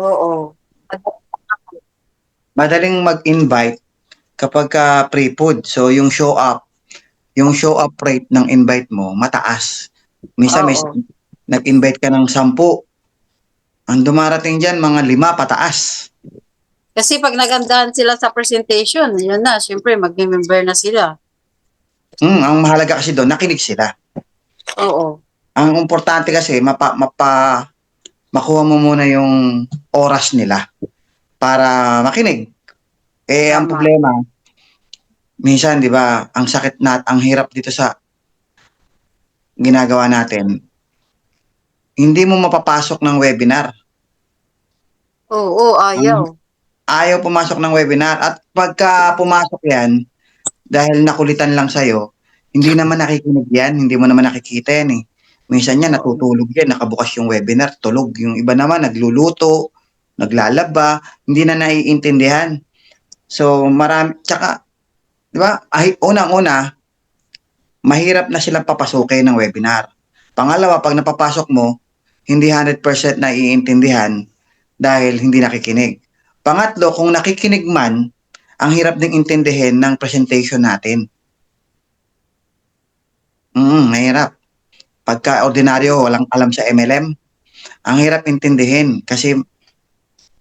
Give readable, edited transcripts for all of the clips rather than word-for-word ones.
Oo. Madaling mag-invite kapag ka pre-food. So, yung show up rate ng invite mo, mataas. Minsan, Oo. nag-invite ka ng 10. Ang dumarating dyan, mga 5 pataas. Kasi pag nagandahan sila sa presentation, yun na, syempre, mag-member na sila. Ang mahalaga kasi doon, nakinig sila. Oo. Ang importante kasi, makuha mo muna yung oras nila para makinig. Ang Tama. problema, minsan, di ba, ang sakit na, ang hirap dito sa ginagawa natin, hindi mo mapapasok ng webinar. Oo, ayaw. Ayaw pumasok ng webinar at pagka pumasok yan, dahil nakulitan lang sa'yo, hindi naman nakikinig yan, hindi mo naman nakikita yan eh. Minsan yan, Oo. natutulog yan, nakabukas yung webinar, tulog. Yung iba naman, nagluluto, naglalaba, hindi na naiintindihan. So, tsaka, di ba, unang-una, mahirap na silang papasukin ng webinar. Pangalawa, pag napapasok mo, hindi 100% naiintindihan dahil hindi nakikinig. Pangatlo, kung nakikinig man, ang hirap ding intindihin ng presentation natin. Mahirap. Pagka ordinaryo, walang alam sa MLM, ang hirap intindihin kasi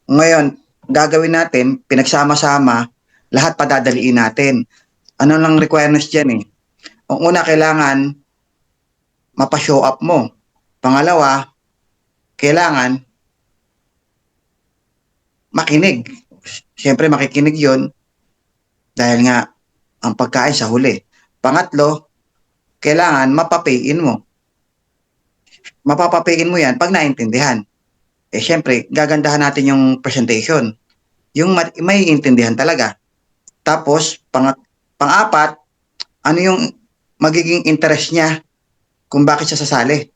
ngayon, gagawin natin, pinagsama-sama, lahat padadaliin natin. Ano lang requirements dyan eh? Ang una, kailangan mapa-show up mo. Pangalawa, kailangan makinig. Siyempre, makikinig yon dahil nga ang pagkain sa huli. Pangatlo, kailangan mapapayin mo. Mapapapayin mo yan pag naintindihan. Siyempre, gagandahan natin yung presentation. Yung may intindihan talaga. Tapos, pang-apat, ano yung magiging interest niya kung bakit siya sasali.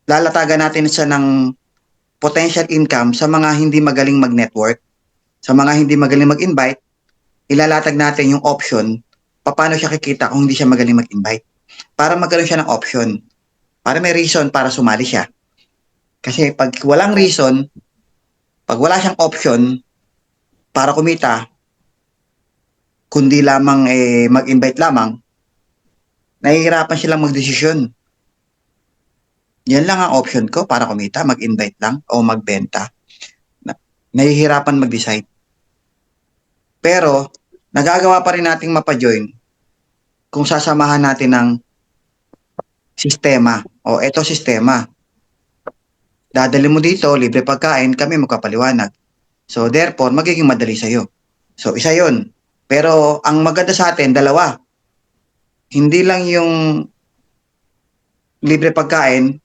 Lalatagan natin siya ng potential income sa mga hindi magaling mag-network, sa mga hindi magaling mag-invite, ilalatag natin yung option paano siya kikita kung hindi siya magaling mag-invite. Para magkaroon siya ng option. Para may reason para sumali siya. Kasi pag walang reason, pag wala siyang option para kumita, kundi lamang mag-invite lamang, nahihirapan silang magdesisyon. Yan lang ang option ko para kumita, mag-invite lang o magbenta. Nahihirapan mag-decide. Pero, nagagawa pa rin nating mapajoin kung sasamahan natin ng sistema. O, eto sistema. Dadali mo dito, libre pagkain, kami magkapaliwanag. So, therefore, magiging madali sa'yo. So, isa yon. Pero, ang maganda sa atin, dalawa. Hindi lang yung libre pagkain,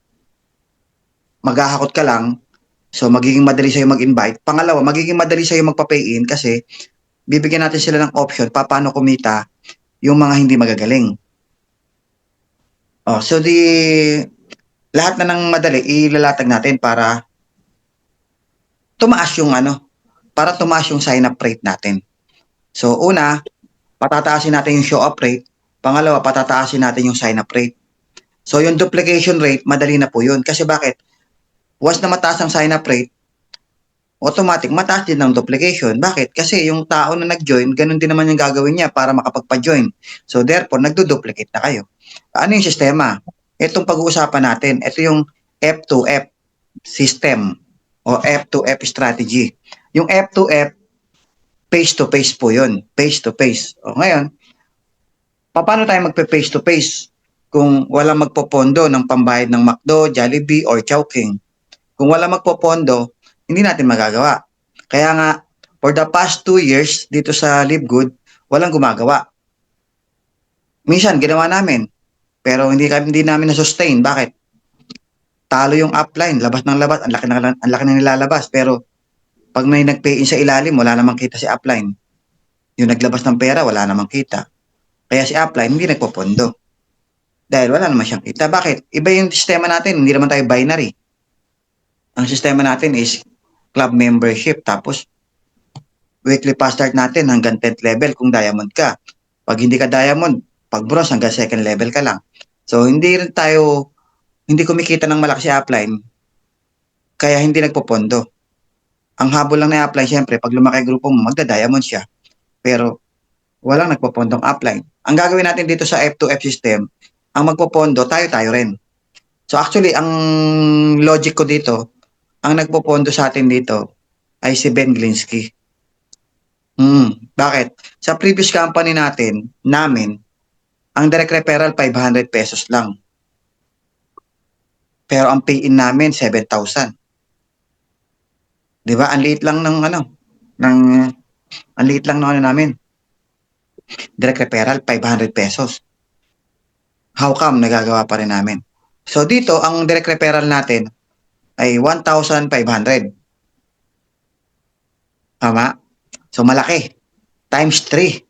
maghahakot ka lang, so magiging madali sa'yo mag-invite. Pangalawa, magiging madali sa'yo magpa-pay in kasi bibigyan natin sila ng option paano kumita yung mga hindi magagaling. So lahat na ng madali ilalatag natin tumaas yung para tumaas yung sign up rate natin. So una, patataasin natin yung show up rate. Pangalawa, patataasin natin yung sign up rate. So yung duplication rate, madali na po yun. Kasi bakit? Once na mataas ang sign up rate, automatic mataas din ang duplication. Bakit? Kasi yung tao na nag-join, ganun din naman yung gagawin niya para makapagpa-join. So therefore, nagdo-duplicate na kayo. Ano yung sistema? Itong pag-uusapan natin, ito yung F2F system o F2F strategy. Yung F2F, face-to-face po yun. Face-to-face. O ngayon, paano tayo magpe-face-to-face kung walang magpopondo ng pambayad ng McDo, Jollibee, or Chowking? Kung wala magpopondo, hindi natin magagawa. Kaya nga, for the past 2 years dito sa Livegood, walang gumagawa. Minsan, ginawa namin. Pero hindi namin na-sustain. Bakit? Talo yung upline, labas ng labas, ang laki na nilalabas. Pero pag may nag-pay in sa ilalim, wala namang kita si upline. Yung naglabas ng pera, wala namang kita. Kaya si upline, hindi nagpopondo. Dahil wala naman siyang kita. Bakit? Iba yung sistema natin, hindi naman tayo binary. Ang sistema natin is club membership, tapos weekly pass start natin hanggang 10th level kung diamond ka. Pag hindi ka diamond, pag bronze hanggang 2nd level ka lang. So hindi kumikita ng malaki si upline kaya hindi nagpopondo. Ang habol lang na apply, syempre, pag lumaki ang grupo mo, magda-diamond siya. Pero walang nagpopondong upline. Ang gagawin natin dito sa F2F system, ang magpopondo, tayo-tayo rin. So actually, ang logic ko dito, ang nagpopondo sa atin dito ay si Ben Glinsky. Bakit? Sa previous company namin, ang direct referral 500 pesos lang. Pero ang pay-in namin 7,000. 'Di ba? Ang liit lang ng ang liit lang ng ano namin. Direct referral 500 pesos. How come nagagawa pa rin namin? So dito, ang direct referral natin ay 1,500. Tama? So malaki. Times 3.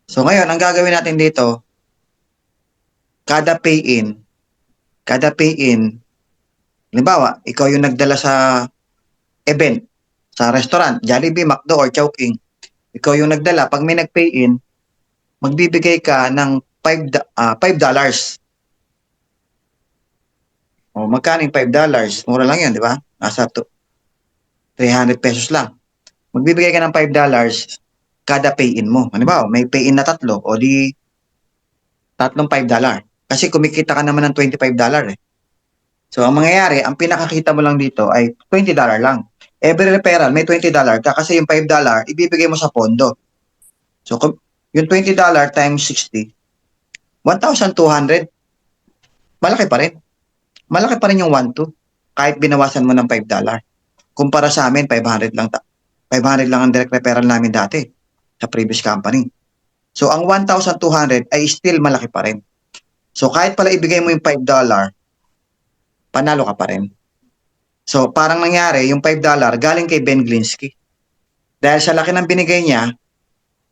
So ngayon, ang gagawin natin dito, kada pay-in, halimbawa, ikaw yung nagdala sa event, sa restaurant, Jollibee, McDo, or Chowking. Ikaw yung nagdala. Pag may nag-pay-in, magbibigay ka ng $5. O magkano yung $5? Mura lang yan, di ba? Nasa 300 pesos lang. Magbibigay ka ng $5 kada pay-in mo. Halimbawa, may pay-in na 3, o di tatlong $5. Kasi kumikita ka naman ng $25 eh. So, ang mangyayari, ang pinakakita mo lang dito ay $20 lang. Every referral, may $20 ka kasi yung $5 ibibigay mo sa pondo. So, yung $20 times 60, 1,200. Malaki pa rin. Malaki pa rin yung 1,200 kahit binawasan mo ng $5. Kumpara sa amin, 500 lang. 500 lang ang direct referral namin dati sa previous company. So, ang 1,200 ay still malaki pa rin. So, kahit pala ibigay mo yung $5, panalo ka pa rin. So, parang nangyari, yung $5 galing kay Ben Glinsky. Dahil sa laki ng binigay niya,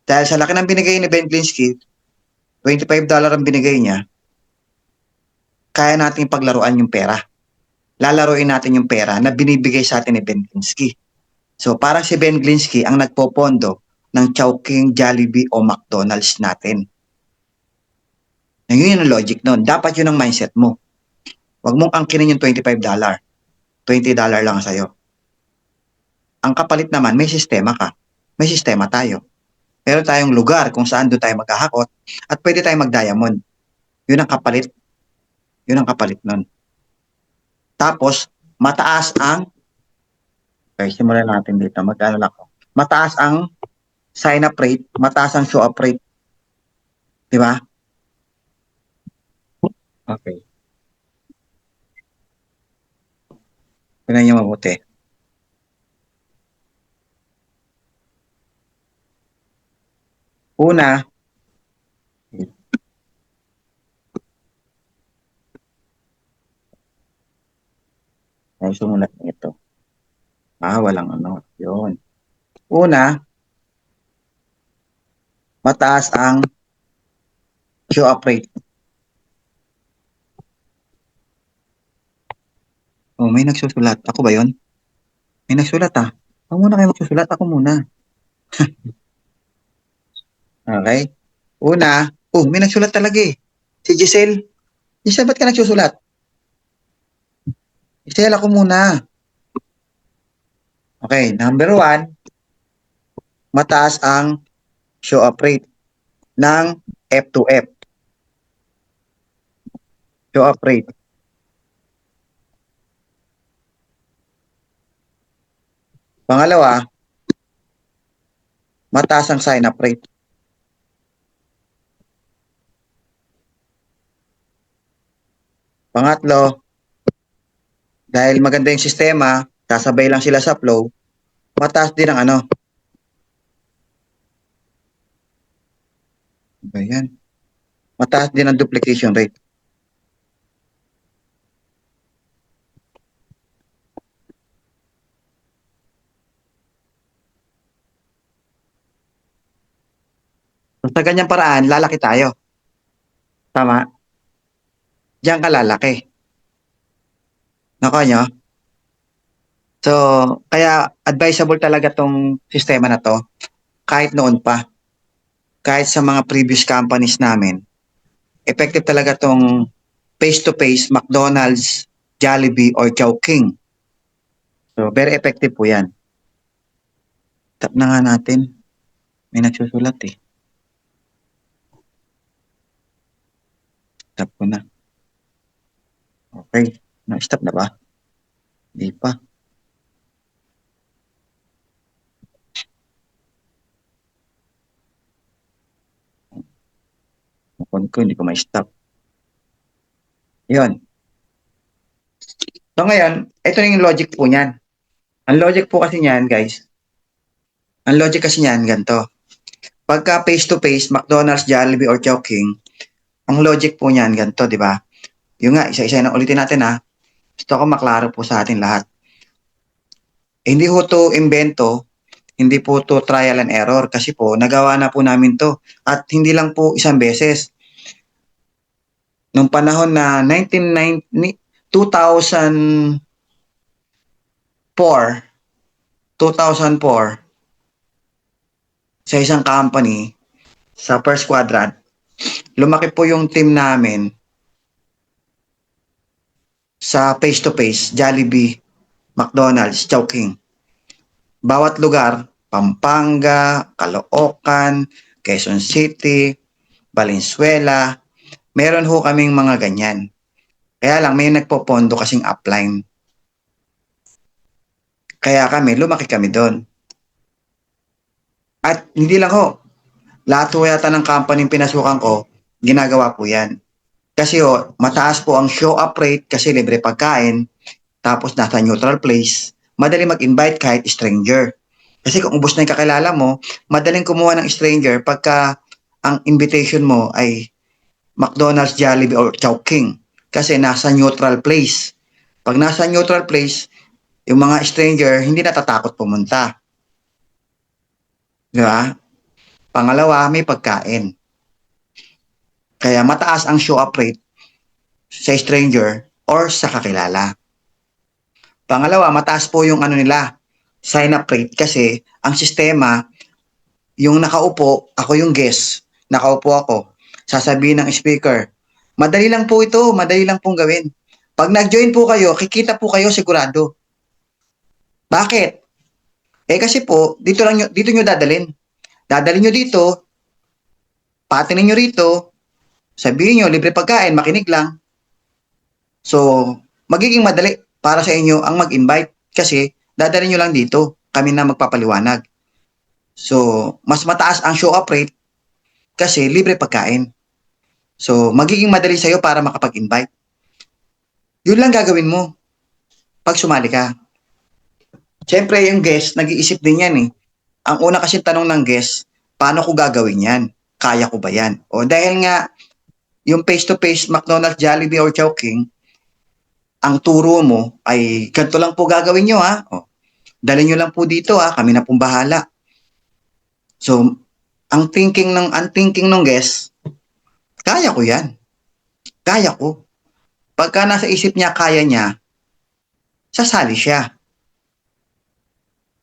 dahil sa laki ng binigay ni Ben Glinsky, $25 ang binigay niya, kaya natin paglaruan yung pera. Lalaruin natin yung pera na binibigay sa atin ni Ben Glinsky. So, parang si Ben Glinsky ang nagpopondo ng Chowking, Jollibee o McDonald's natin. Yun yung logic nun. Dapat yun ang mindset mo. Huwag mong angkinin yung $25. $20 lang sa'yo. Ang kapalit naman, may sistema ka. May sistema tayo. Meron tayong lugar kung saan doon tayo maghahakot at pwede tayo mag-diamond. Yun ang kapalit. Yun ang kapalit nun. Tapos, mataas ang simulan natin dito. Magkano lang ako. Mataas ang sign-up rate, mataas ang show-up rate. Di ba? Okay. Tingnan niyo mabuti. Una, ay sumulat ito. Walang ano. Yun. Una, mataas ang show-up rate. Oh, may nagsusulat. Ako ba yun? May nagsulat ah. Ako muna kayo magsusulat. Ako muna. Okay? Una, may nagsulat talaga eh. Si Giselle. Giselle, ba't ka nagsusulat? Giselle, ako muna. Okay, number 1, mataas ang show-up rate ng F2F. Show-up rate. Pangalawa, mataas ang sign-up rate. Pangatlo, dahil maganda yung sistema, sasabay lang sila sa flow, mataas din ang ano. Ayan. Mataas din ang duplication rate. So, sa ganyang paraan, lalaki tayo. Tama? Diyan ka lalaki. Nako nyo? So, kaya advisable talaga tong sistema na to kahit noon pa. Kahit sa mga previous companies namin, effective talaga tong face-to-face McDonald's, Jollibee, or Chowking. So, very effective po yan. Tap na nga natin. May nagsusulat eh. Tap ko na. Okay. Na-stop na ba? Hindi pa. Phone ko, hindi ko ma-stop. Yun. So ngayon, ito na yung logic po niyan. Ang logic po kasi niyan, guys, ang logic kasi niyan, ganito. Pagka face-to-face, McDonald's, Jollibee, or Chowking, ang logic po niyan, ganito, di ba? Yung nga, isa-isa na ulitin natin ha. Gusto ko maklaro po sa atin lahat. Hindi po to invento, hindi po to trial and error kasi po nagawa na po namin to at hindi lang po isang beses. Nung panahon na 2004, 2004 sa isang company sa first quadrant, lumaki po yung team namin sa face-to-face, Jollibee, McDonald's, Chowking. Bawat lugar, Pampanga, Caloocan, Quezon City, Valenzuela, meron ho kaming mga ganyan. Kaya lang may nagpopondo kasing upline. Kaya lumaki kami doon. At hindi lang ho, lahat ho yata ng company pinasukan ko, ginagawa po yan. Kasi ho, mataas po ang show up rate kasi libre pagkain, tapos nasa neutral place, madali mag-invite kahit stranger. Kasi kung ubos na yung kakilala mo, madaling kumuha ng stranger pagka ang invitation mo ay McDonald's, Jollibee, or Chowking. Kasi nasa neutral place. Pag nasa neutral place, yung mga stranger hindi natatakot pumunta. Di ba? Pangalawa, may pagkain. Kaya mataas ang show up rate sa stranger or sa kakilala. Pangalawa, mataas po yung nila, sign up rate kasi ang sistema, yung nakaupo, ako yung guest, nakaupo ako, sasabihin ng speaker, madali lang po ito, madali lang pong gawin. Pag nag-join po kayo, kikita po kayo sigurado. Bakit? Kasi po, dito nyo dadalhin. Dadalhin nyo dito, patinin nyo rito, sabihin nyo, libre pagkain, makinig lang. So, magiging madali para sa inyo ang mag-invite kasi dadalhin nyo lang dito, kami na magpapaliwanag. So, mas mataas ang show up rate kasi libre pagkain. So, magiging madali sa'yo para makapag-invite. Yun lang gagawin mo pag sumali ka. Siyempre, yung guest, nag-iisip din yan eh. Ang una kasi tanong ng guest, paano ko gagawin yan? Kaya ko ba yan? O dahil nga, yung face-to-face McDonald's, Jollibee, or Chowking, ang turo mo ay ganito lang po gagawin nyo ha. O, dali nyo lang po dito ha, kami na pong bahala. So, ang thinking ng guest, kaya ko yan. Kaya ko. Pagka nasa isip niya, kaya niya, sasali siya.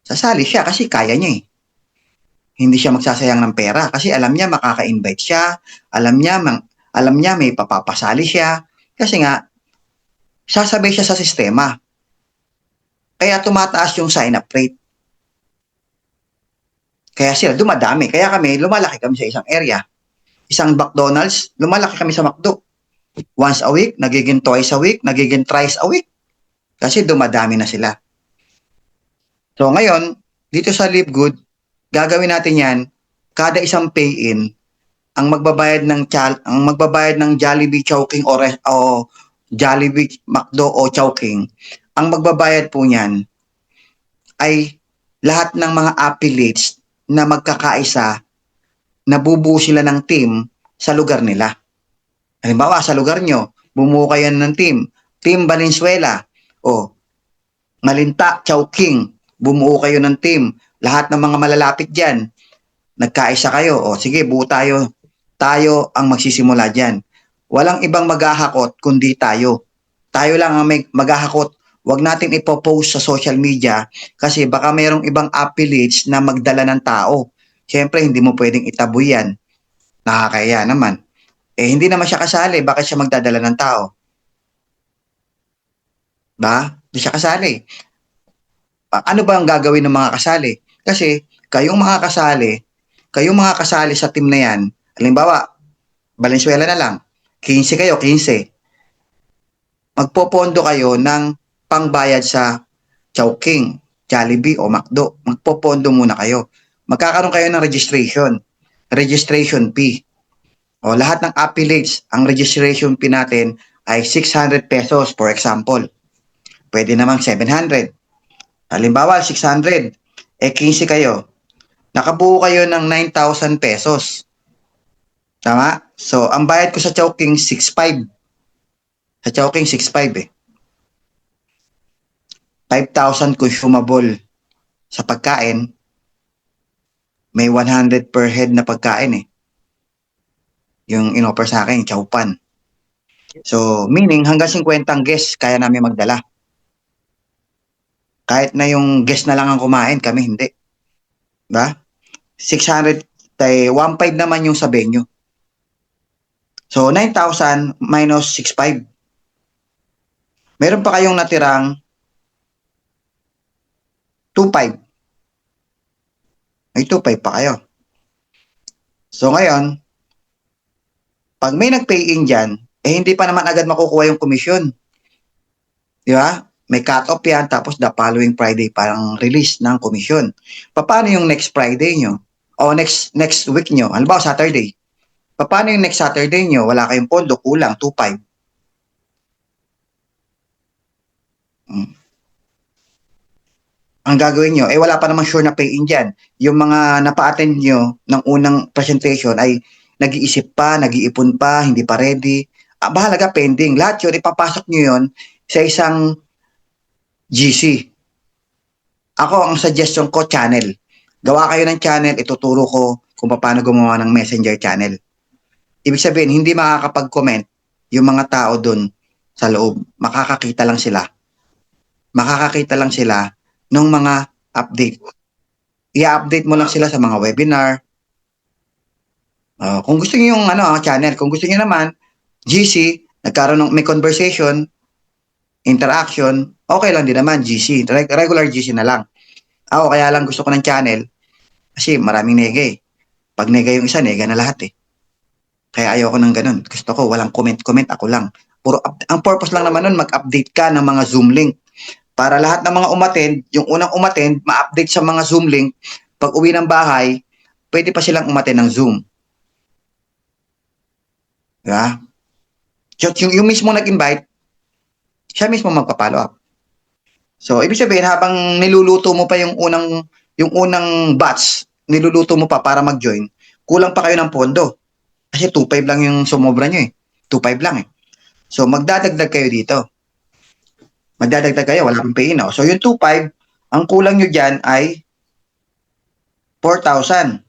Sasali siya kasi kaya niya eh. Hindi siya magsasayang ng pera kasi alam niya makaka-invite siya, alam niya may papapasali siya kasi nga sasabay siya sa sistema. Kaya tumataas yung sign-up rate. Kaya sila dumadami. Kaya lumalaki kami sa isang area. Isang McDonald's, lumalaki kami sa McDo. Once a week, nagiging twice a week, nagiging thrice a week. Kasi dumadami na sila. So ngayon, dito sa Live Good, gagawin natin yan, kada isang pay-in, ang magbabayad ng Jollibee, Chowking o Jollibee, McDo o Chowking, ang magbabayad po niyan ay lahat ng mga affiliates na magkakaisa, nabubuo sila ng team sa lugar nila. Halimbawa, sa lugar nyo, bumuo kayo ng Team Valenzuela o Malinta, Chowking, bumuo kayo ng team. Lahat ng mga malalapit dyan, nagkaisa kayo. O sige, buo tayo. Tayo ang magsisimula dyan. Walang ibang maghahakot kundi tayo. Tayo lang ang maghahakot. Huwag natin ipopost sa social media kasi baka mayroong ibang affiliates na magdala ng tao. Siyempre, hindi mo pwedeng itaboy yan. Nakakaya naman. Hindi naman siya kasali. Bakit siya magdadala ng tao? Ba? Hindi siya kasali. Ano ba ang gagawin ng mga kasali? Kasi kayong mga kasali sa team na yan, halimbawa, Valenzuela na lang, 15 kayo, 15. Magpopondo kayo ng pangbayad sa Chowking, Jollibee o McDo. Magpopondo muna kayo. Magkakaroon kayo ng registration fee. O lahat ng affiliates, ang registration fee natin ay 600 pesos for example. Pwede namang 700. Halimbawa, 600. 15 kayo. Nakabuo kayo ng 9,000 pesos. Tama? So, ang bayad ko sa Chowking, 6,500. Sa Chowking, 6,500 eh. 5,000 consumable sa pagkain. May 100 per head na pagkain eh. Yung inoffer sa akin, chowpan. So, meaning hanggang 50 ang guest kaya namin magdala. Kahit na yung guest na lang ang kumain, kami hindi. Diba? 600, 1,500 naman yung sa venue. So, 9,000 minus 6,500. Meron pa kayong natirang 2,500. May 2,500 pa kayo. So, ngayon, pag may nag-pay in dyan, hindi pa naman agad makukuha yung komisyon. Di ba? May cut-off yan, tapos the following Friday parang release ng komisyon. Paano yung next Friday nyo? O next week nyo? Halimbawa, Saturday. Paano yung next Saturday nyo? Wala kayong pondo, kulang, 2,500. Ang gagawin nyo, wala pa naman sure na pay-in dyan. Yung mga napa-attend nyo ng unang presentation ay nag-iisip pa, nag-iipon pa, hindi pa ready. Bahalaga pending. Lahat yun, ipapasok nyo yun sa isang GC. Ako, ang suggestion ko, channel. Gawa kayo ng channel, ituturo ko kung paano gumawa ng messenger channel. Ibig sabihin, hindi makakapag-comment yung mga tao dun sa loob. Makakakita lang sila ng mga update. I-update mo lang sila sa mga webinar. Kung gusto niyo yung channel, kung gusto niyo naman GC, nagkaroon ng may conversation, interaction, okay lang din naman GC, regular GC na lang. Ako kaya lang gusto ko ng channel kasi maraming nega eh. Pag nega yung isa, nega na lahat eh. Kaya ayoko ng ganun. Gusto ko walang comment, ako lang. Ang purpose lang naman nun, mag-update ka ng mga Zoom link. Para lahat ng mga umattend, yung unang umattend, ma-update sa mga Zoom link. Pag uwi ng bahay, pwede pa silang umattend ng Zoom. Diba? Yung mismo nag-invite, siya mismo magpa-follow up. So, ibig sabihin, habang niluluto mo pa yung unang batch, niluluto mo pa para mag-join, kulang pa kayo ng pondo. Kasi 2,500 lang yung sumobra nyo eh. 2,500 lang eh. So, magdadagdag kayo dito. Wala kang pay-in. So, yung 2,500, ang kulang nyo dyan ay 4,000.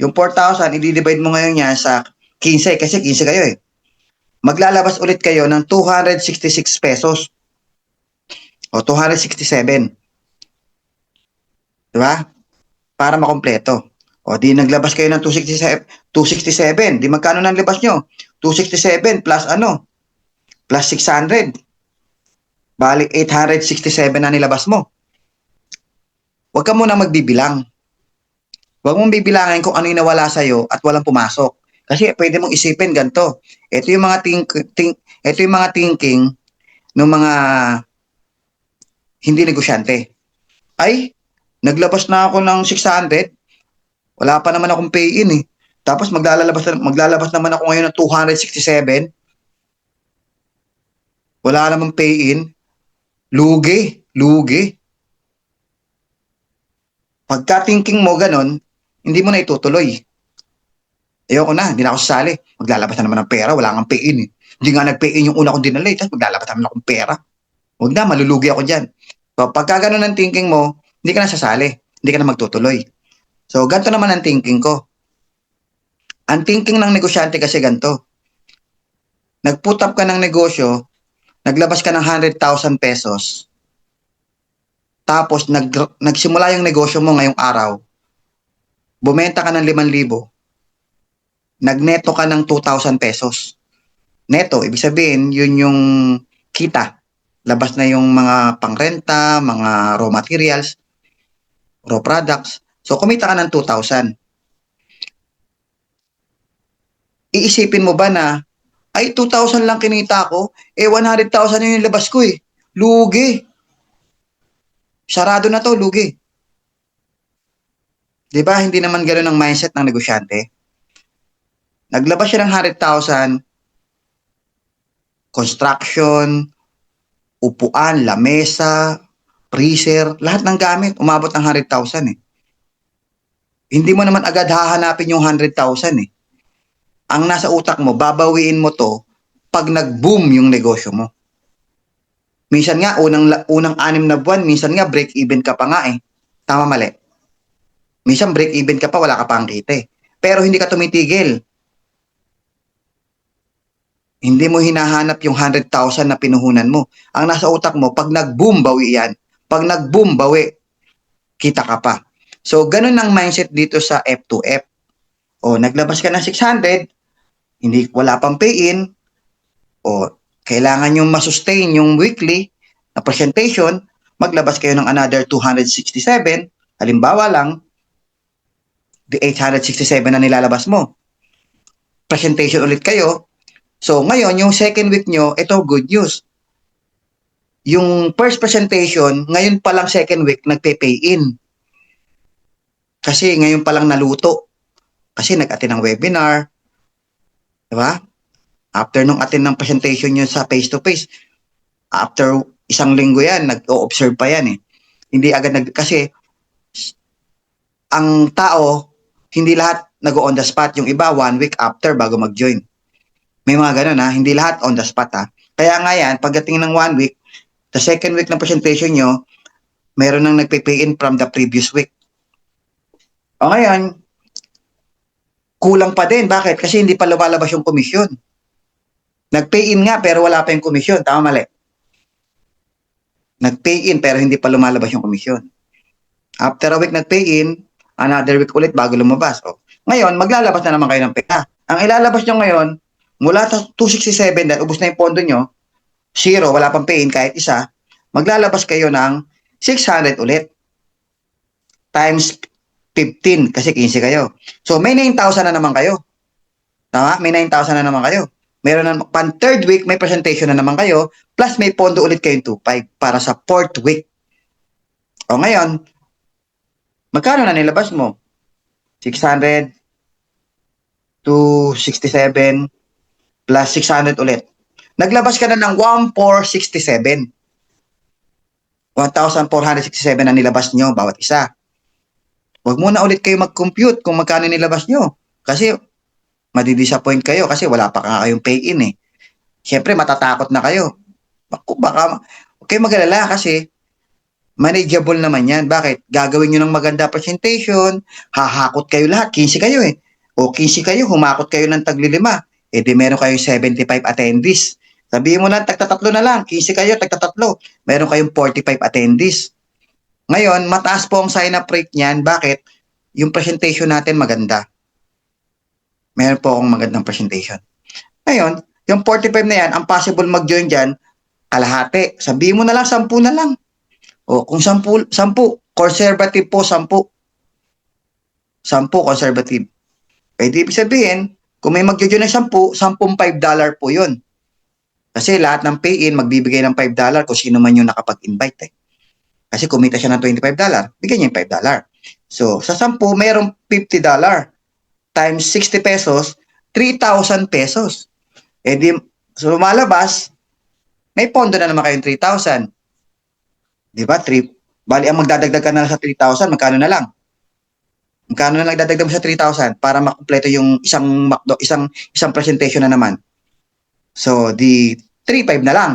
Yung 4,000, i-divide mo ngayon yan sa 15, kasi 15 kayo eh. Maglalabas ulit kayo ng 266 pesos. O 267. Diba? Para makompleto. O di naglabas kayo ng 267. Di magkano nang labas nyo? 267 plus plus 600. Balik 867 na nilabas mo. Huwag ka muna magbibilang. Huwag mong bibilangin kung ano yung nawala sa'yo at walang pumasok. Kasi pwede mong isipin ganito. Ito yung mga thinking ng mga hindi negosyante. Ay, naglabas na ako ng 600. Wala pa naman akong pay-in eh. Tapos maglalabas naman ako ngayon ng 267. Wala namang pay-in. Lugi. Pagka-thinking mo ganon, hindi mo na itutuloy. Ayoko na, hindi na ako sasali. Maglalabas na naman ng pera, wala kang pay-in eh. Hindi nga nag-pay-in yung una kong dinala eh, tapos maglalabas naman akong pera. Huwag na, malulugi ako dyan. So, pagka ganon ang thinking mo, hindi ka na sasali. Hindi ka na magtutuloy. So, ganito naman ang thinking ko. Ang thinking ng negosyante kasi ganito. Nag-put up ka ng negosyo, naglabas ka ng 100,000 pesos, tapos nagsimula yung negosyo mo ngayong araw, bumenta ka ng 5,000, nagneto ka ng 2,000 pesos. Neto, ibig sabihin, yun yung kita. labas na yung mga pangrenta, mga raw materials, raw products. So, kumita ka ng 2,000. Iisipin mo ba na, ay 2,000 lang kinita ko, 100,000 yung labas ko eh. Lugi. Sarado na to, lugi. Di ba? Hindi naman gano'n ang mindset ng negosyante. Naglabas siya ng 100,000, construction, upuan, lamesa, freezer, lahat ng gamit, umabot ng 100,000 eh. Hindi mo naman agad hahanapin yung 100,000 eh. Ang nasa utak mo, babawiin mo to pag nag-boom yung negosyo mo. Minsan nga, unang 6 na buwan, minsan nga break-even ka pa nga eh. Tama, mali. Minsan break-even ka pa, wala ka pang kita eh. Pero hindi ka tumitigil. Hindi mo hinahanap yung 100,000 na pinuhunan mo. Ang nasa utak mo, pag nag-boom, bawi yan. Pag nag-boom, bawi, kita ka pa. So, ganun ang mindset dito sa F2F. O, naglabas ka ng 600, wala pang pay-in, o kailangan yung masustain yung weekly na presentation, maglabas kayo ng another 267, halimbawa lang, the 867 na nilalabas mo. Presentation ulit kayo. So, ngayon, yung second week nyo, ito good news. Yung first presentation, ngayon pa lang second week, nagpe-pay-in. Kasi ngayon pa lang naluto. Kasi nag-attend ng webinar. Diba? After nung attend ng presentation nyo sa face-to-face, after 1 linggo yan, nag-o-observe pa yan eh. Hindi agad kasi ang tao, hindi lahat nag-on the spot. Yung iba, 1 week after bago mag-join. May mga ganun ha, hindi lahat on the spot ha. Kaya nga yan, pagdating ng 1 week, the second week ng presentation nyo, meron nang nagpe-pay-in from the previous week. O ngayon, kulang pa din. Bakit? Kasi hindi pa lumalabas yung komisyon. Nag-pay-in nga pero wala pa yung komisyon. Tama, mali? Nag-pay-in pero hindi pa lumalabas yung komisyon. After a week nag-pay-in, another week ulit bago lumabas. O, ngayon, maglalabas na naman kayo ng pera. Ang ilalabas nyo ngayon, mula 267 dahil ubos na yung pondo nyo, 0, wala pang pay-in kahit isa, maglalabas kayo ng 600 ulit. Times 15 kasi 15 kayo. So, may 9,000 na naman kayo. Tama? May 9,000 na naman kayo. Meron na, pan third week, may presentation na naman kayo, plus may pondo ulit kayong 2,500 para sa fourth week. O ngayon, magkano na nilabas mo? 600 to 67 plus 600 ulit. Naglabas ka na ng 1,467. 1,467 na nilabas nyo bawat isa. Huwag muna ulit kayo mag-compute kung magkano nilabas nyo. Kasi madidisappoint kayo kasi wala pa kayong pay-in eh. Siyempre, matatakot na kayo. Baka huwag kayo mag-alala kasi manageable naman yan. Bakit? Gagawin nyo ng maganda presentation, hahakot kayo lahat, 15 kayo eh. O 15 kayo, humakot kayo ng tagli-5. E di meron kayong 75 attendees. Sabihin mo lang, tagtatatlo na lang. 15 kayo, tagtatatlo. Meron kayong 45 attendees. Ngayon, mataas po ang sign-up rate niyan. Bakit? Yung presentation natin maganda. Meron po akong magandang presentation. Ngayon, yung 45 na yan, ang possible mag-join dyan, kalahati. Sabihin mo na lang, 10 na lang. O kung 10, conservative po 10. 10 conservative. Pwede ibig sabihin, kung may mag-join ng 10, $10 po yun. Kasi lahat ng pay-in, magbibigay ng $5 kung sino man yung nakapag-invite eh. Kasi kumita siya ng $25, bigyan niya yung $5. So, sa 10, mayroong $50 times 60 pesos, 3,000 pesos. Eh di, so lumalabas, may pondo na naman kayong 3,000. Di ba? Bali, ang magdadagdag ka na lang sa 3,000, magkano na lang? Magkano na lang dadagdag mo sa 3,000 para makumpleto yung isang presentation na naman? So, di 3,500 na lang.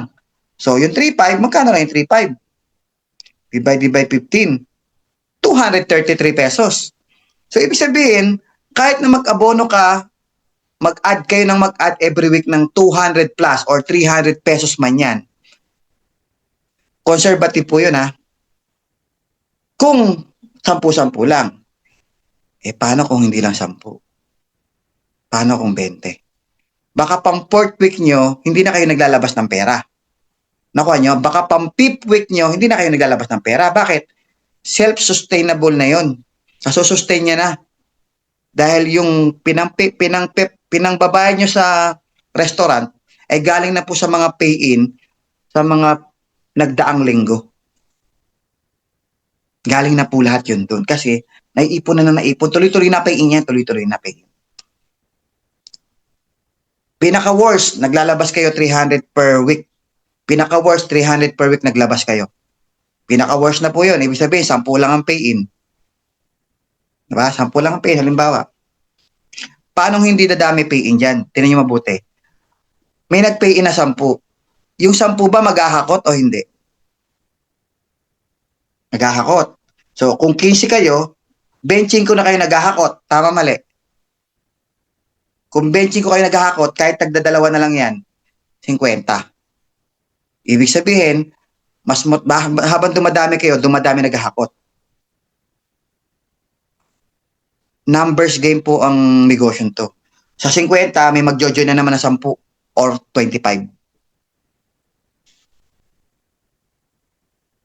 So, yung 3,500, magkano na yung 3,500? Divide by 15. 233 pesos. So, ibig sabihin, kahit na mag-abono ka, mag-add kayo ng mag-add every week ng 200 plus or 300 pesos man yan. Conservative po yun ha. Kung 10-10 lang, eh paano kung hindi lang 10? Paano kung 20? Baka pang fourth week nyo, hindi na kayo naglalabas ng pera. nakuha nyo, baka pang 5th week nyo, hindi na kayo naglalabas ng pera. Bakit? Self-sustainable na yon. Nasusustain niya na. Dahil yung pinangbabayad nyo sa restaurant ay galing na po sa mga pay-in sa mga nagdaang linggo. Galing na po lahat yun doon. Kasi naiipon na naipon. Tuloy-tuloy na pay-in yan. Tuloy-tuloy na pay-in. Pinaka-worst, naglalabas kayo 300 per week. Pinaka-worst, 300 per week naglabas kayo. Pinaka-worst na po yun. Ibig sabihin, 10 lang ang pay-in. Diba? 10 lang ang pay-in. Halimbawa, paano hindi dadami pay-in dyan? Tinan nyo mabuti. May nag-pay-in na 10. Yung 10 ba maghahakot o hindi? Naghahakot. So, kung 15 kayo, benching ko na kayo naghahakot. Tama, mali. Kung benching ko kayo naghahakot, kahit tagdadalawa na lang yan, 50. Ibig sabihin, habang dumadami kayo, dumadami naghahakot. Numbers game po ang negosyo to. Sa 50, may mag-join na naman na 10 or 25.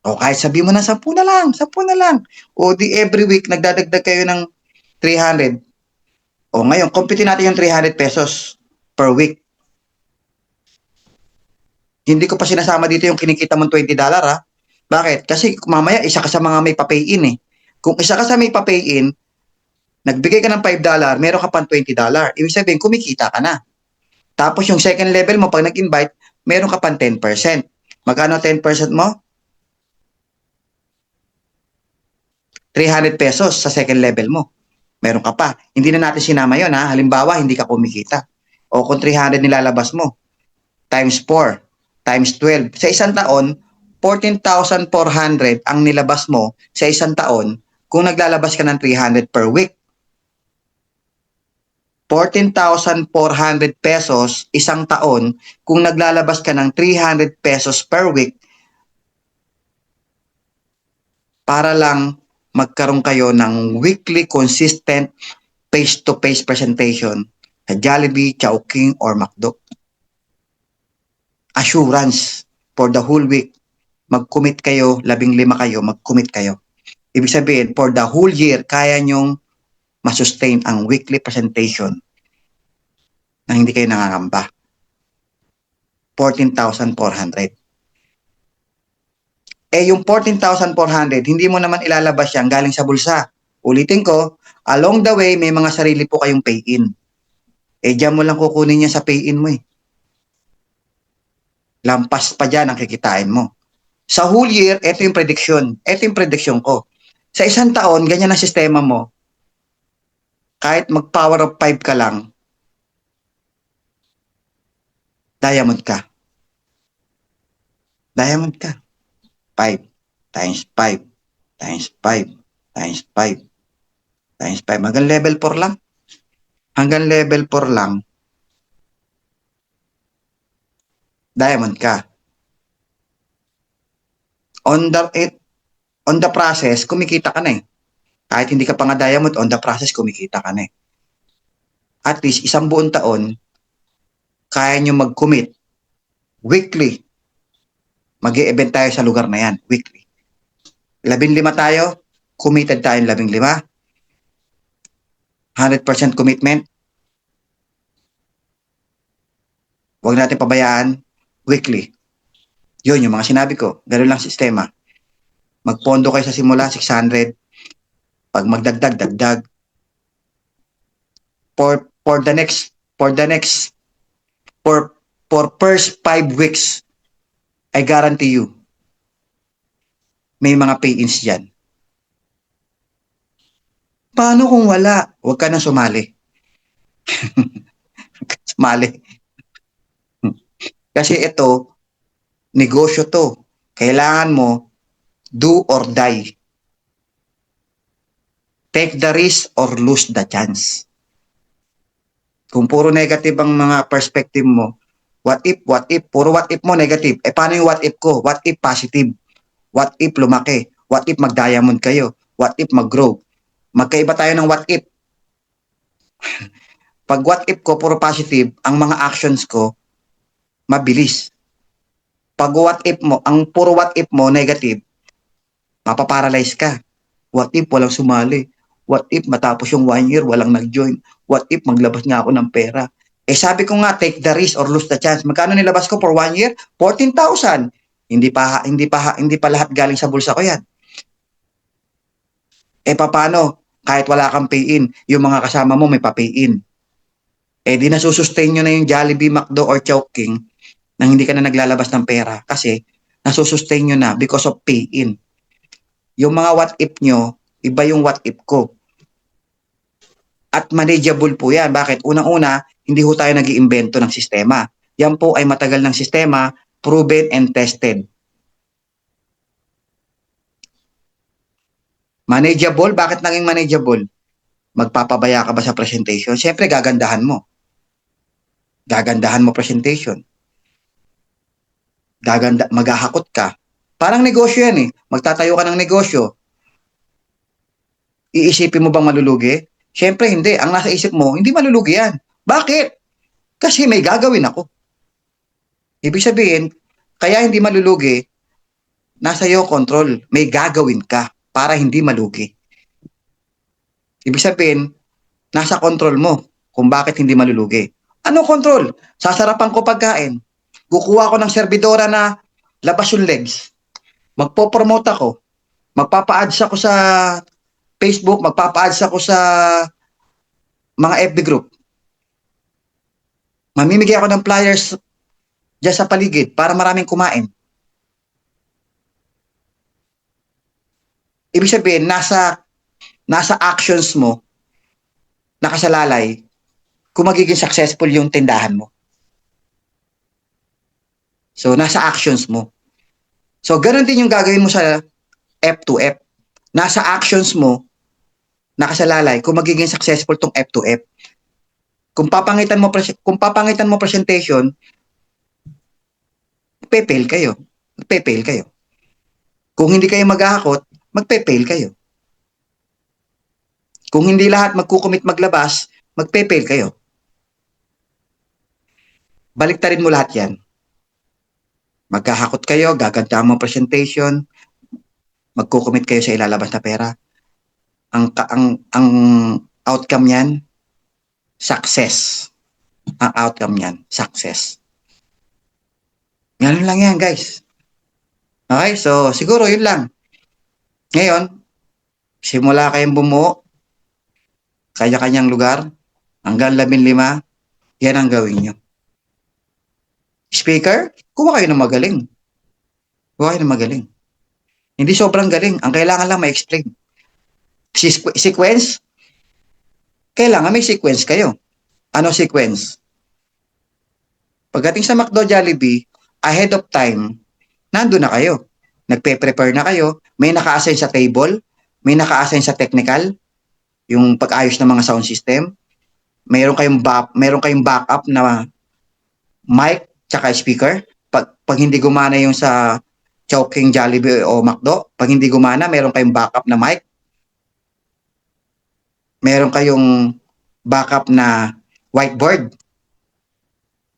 O kahit sabi mo na 10 na lang, 10 na lang. O di every week, nagdadagdag kayo ng 300. O ngayon, compute natin yung 300 pesos per week. Hindi ko pa sinasama dito yung kinikita mong $20 ha. Bakit? Kasi mamaya isa ka sa mga may pa-pay-in eh. Kung isa ka sa may pa-pay-in, nagbigay ka ng $5, meron ka pang $20. Ibig sabihin, kumikita ka na. Tapos yung second level mo, pag nag-invite, meron ka pang 10%. Magkano 10% mo? 300 pesos sa second level mo. Meron ka pa. Hindi na natin sinama yun ha. Halimbawa, hindi ka kumikita. O kung 300 nilalabas mo, times 4, times 12. Sa isang taon, 14,400 ang nilabas mo sa isang taon kung naglalabas ka ng 300 per week. 14,400 pesos isang taon kung naglalabas ka ng 300 pesos per week para lang magkaroon kayo ng weekly consistent face-to-face presentation sa Jollibee, Chowking, or McDo. Assurance for the whole week. Mag-commit kayo, 15 kayo, mag-commit kayo. Ibig sabihin, for the whole year, kaya nyong masustain ang weekly presentation na hindi kayo nangangamba. 14,400. Yung 14,400, hindi mo naman ilalabas yan galing sa bulsa. Ulitin ko, along the way, may mga sarili po kayong pay-in. Diyan mo lang kukunin yan sa pay-in mo eh. Lampas pa dyan ang kikitain mo. Sa whole year, ito yung prediction. Ito yung prediction ko. Sa isang taon, ganyan ang sistema mo. Kahit mag-power of 5 ka lang, diamond ka. Diamond ka. 5 times 5 times 5 times 5 times 5. Hanggang level 4 lang. Hanggang level 4 lang, diamond ka. On the process, kumikita ka na eh. Kahit hindi ka pa nga diamond, on the process, kumikita ka na eh. At least, isang buong taon, kaya nyo mag-commit weekly. Mag-i-event tayo sa lugar na yan, weekly. 15 tayo, committed tayo 15. 100% commitment. Huwag natin pabayaan, weekly. Yun, yung mga sinabi ko. Ganun lang sistema. Magpondo kayo sa simula, 600. Pag magdagdag, dagdag. For first 5 weeks, I guarantee you, may mga pay-ins dyan. Paano kung wala? Huwag ka na sumali. Sumali. Kasi ito, negosyo to. Kailangan mo, do or die. Take the risk or lose the chance. Kung puro negative ang mga perspective mo, what if, puro what if mo negative. Paano yung what if ko? What if positive? What if lumaki? What if mag-diamond kayo? What if mag-grow? Magkaiba tayo ng what if. Pag what if ko, puro positive, ang mga actions ko, mabilis. Pag what if mo, ang puro what if mo negative, mapaparalyze ka. What if walang sumali? What if matapos yung 1 year walang nag-join? What if maglabas nga ako ng pera? Eh sabi ko nga, take the risk or lose the chance. Magkano nilabas ko for 1 year? 14,000. Hindi pa lahat galing sa bulsa ko yan. Eh paano? Kahit wala kang pay-in, yung mga kasama mo may pa-pay-in. Eh di nasusustain nyo na yung Jollibee, McDo, or Chowking nang hindi ka na naglalabas ng pera kasi nasusustain nyo na because of pay-in. Yung mga what if nyo, iba yung what if ko. At manageable po yan. Bakit? Unang-una, hindi ho tayo nag-iimbento ng sistema. Yan po ay matagal ng sistema, proven and tested. Manageable? Bakit naging manageable? Magpapabaya ka ba sa presentation? Siyempre, gagandahan mo. Gagandahan mo presentation. Maghahakot ka. Parang negosyo yan eh. Magtatayo ka ng negosyo. Iisipin mo bang malulugi? Siyempre hindi. Ang nasa isip mo, hindi malulugi yan. Bakit? Kasi may gagawin ako. Ibig sabihin, kaya hindi malulugi, nasa iyo control. May gagawin ka para hindi malugi. Ibig sabihin, nasa control mo kung bakit hindi malulugi. Ano control? Sasarapan ko pagkain. Kukuha ko ng servidora na labas yung legs. Magpo-promote ako. Magpapa-ads ako sa Facebook, magpapa-ads ako sa mga FB group. Mamimigay ako ng flyers dyan sa paligid para maraming kumain. Ibig sabihin, nasa actions mo, nakasalalay, kung magiging successful yung tindahan mo. So, nasa actions mo. So, ganun din yung gagawin mo sa F2F. Nasa actions mo, nakasalalay, kung magiging successful tong F2F. Kung papangitan mo presentation, magpe-fail kayo. Magpe-fail kayo. Kung hindi kayo maghahakot, magpe-fail kayo. Kung hindi lahat magkukumit maglabas, magpe-fail kayo. Baliktarin mo lahat yan. Magkahakot kayo, gaganda mo presentation, magkukumit kayo sa ilalabas na pera. Ang outcome yan, success. Ang outcome yan, success. Ganun lang yan, guys. Okay, so siguro yun lang. Ngayon, simula kayong bumuo, kanya-kanyang lugar, hanggang 15, yan ang gawin nyo. Speaker, kuha kayo ng magaling. Kuha kayo ng magaling. Hindi sobrang galing. Ang kailangan lang ma-explain. Sequence, kailangan may sequence kayo. Ano sequence? Pagdating sa McDo, Jollibee, ahead of time, nandun na kayo. Nagpe-prepare na kayo. May naka-assign sa table. May naka-assign sa technical. Yung pag-ayos ng mga sound system. Meron kayong backup na mic tsaka speaker. Pag hindi gumana yung sa Chowking, Jollibee o McDo, pag hindi gumana, meron kayong backup na mic. Meron kayong backup na whiteboard.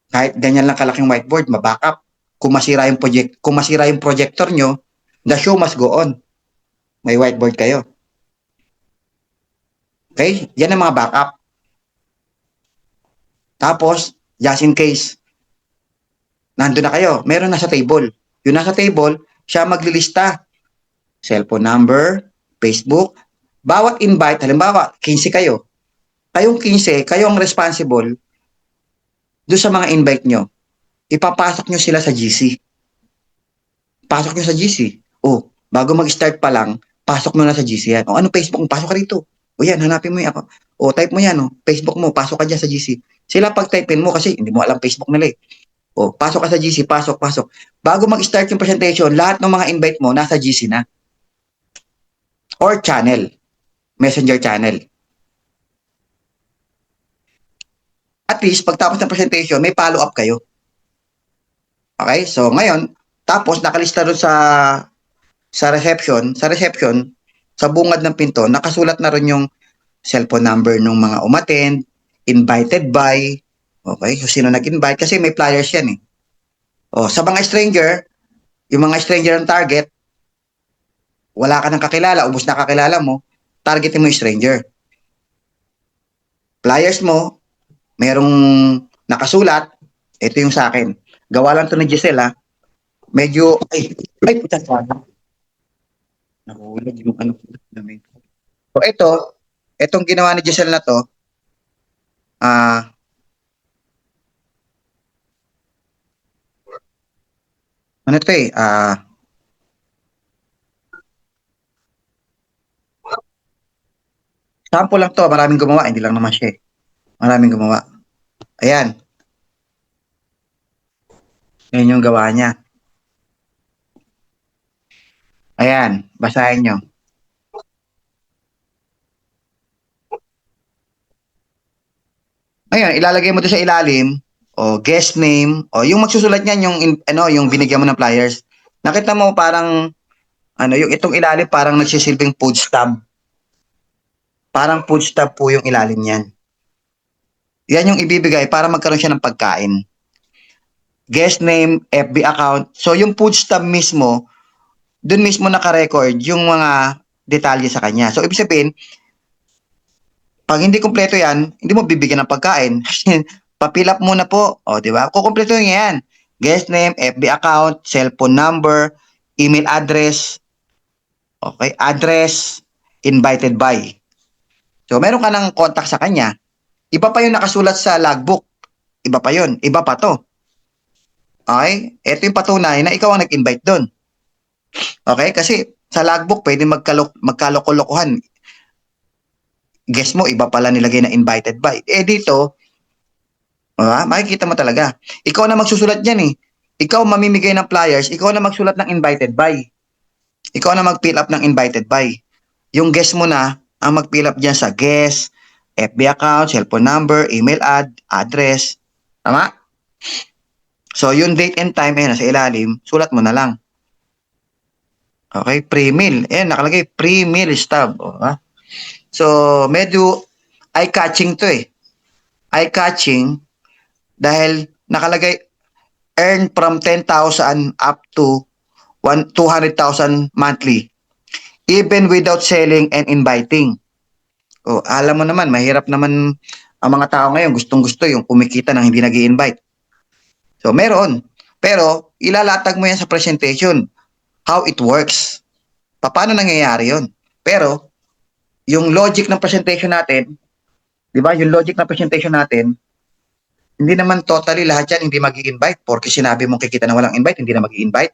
Kahit ganyan lang kalaking whiteboard, ma-backup. Kung masira yung projector nyo, the show must go on. May whiteboard kayo. Okay? Yan ang mga backup. Tapos, just in case, nandun na kayo, meron na sa table. Yung nasa table, siya maglilista. Cellphone number, Facebook, bawat invite, halimbawa, 15 kayo. Kayong 15, kayo ang responsible doon sa mga invite nyo. Ipapasok nyo sila sa GC. Pasok nyo sa GC. O, bago mag-start pa lang, pasok mo na sa GC yan. O, ano Facebook mo? Pasok ka rito. O yan, hanapin mo yan. O, type mo yan. O, Facebook mo, pasok ka dyan sa GC. Sila pag-typein mo kasi hindi mo alam Facebook nila eh. O, pasok ka sa GC, pasok. Bago mag-start yung presentation, lahat ng mga invite mo nasa GC na. Or channel. Messenger channel. At least, pagtapos ng presentation, may follow-up kayo. Okay? So, ngayon, tapos nakalista doon sa reception, sa bungad ng pinto, nakasulat na rin yung cellphone number ng mga umattend, invited by, okay? So, sino nag-invite? Kasi may flyers yan eh. O, sa mga stranger, Yung mga stranger ang target, wala ka nang kakilala, ubos na kakilala mo, targetin mo yung stranger. Flyers mo, merong nakasulat, ito yung sa akin. Gawa lang to ni Giselle, ha? Medyo, ay, puta sana. Nahulog yung ano. So, itong ginawa ni Giselle na to, ah, ano to sample lang to, maraming gumawa, hindi lang naman siya eh. Maraming gumawa. Ayan, yan yung gawa niya. Ayan, basahin nyo. Ngayon, ilalagay mo to sa ilalim, o guest name, o yung magsusulat niyan, yung binigyan mo ng flyers. Nakita mo parang, yung itong ilalim parang nagsisilbing food stub. Parang food stub po yung ilalim niyan. Yan yung ibibigay para magkaroon siya ng pagkain. Guest name, FB account. So, yung food stub mismo, dun mismo naka-record yung mga detalye sa kanya. So, ibig sabihin, pag hindi kumpleto yan, hindi mo bibigyan ng pagkain. Papil up muna po. O, di ba? Kukumpleto yan. Guest name, FB account, cellphone number, email address, okay, address, invited by. So, meron ka ng contact sa kanya. Iba pa yung nakasulat sa logbook. Iba pa yun. Iba pa to. Okay? Ito yung patunay na ikaw ang nag-invite doon. Okay? Kasi sa logbook, pwede magkaloko-lokohan. Guess mo, iba pala nilagay na invited by. Dito, makikita mo talaga. Ikaw na magsusulat dyan eh. Ikaw mamimigay ng flyers, ikaw na magsulat ng invited by. Ikaw na mag-fill up ng invited by. Yung guest mo na ang mag-fill up dyan sa guest, FB account, cellphone number, email address. Tama? So, yung date and time, nasa ilalim, sulat mo na lang. Okay? Pre-meal. Nakalagay, pre-meal stub. So, medyo eye-catching to eh. Eye-catching dahil nakalagay earn from 10,000 up to 200,000 monthly. Even without selling and inviting. Alam mo naman, mahirap naman ang mga tao ngayon. Gustong-gusto yung kumikita ng hindi nag-i-invite. So, meron. Pero, ilalatag mo yan sa presentation. How it works. Paano nangyayari yun? Pero, yung logic ng presentation natin, di ba? Yung logic ng presentation natin, hindi naman totally lahat yan hindi mag-i-invite. Porque sinabi mong kikita na walang invite, hindi na mag-i-invite.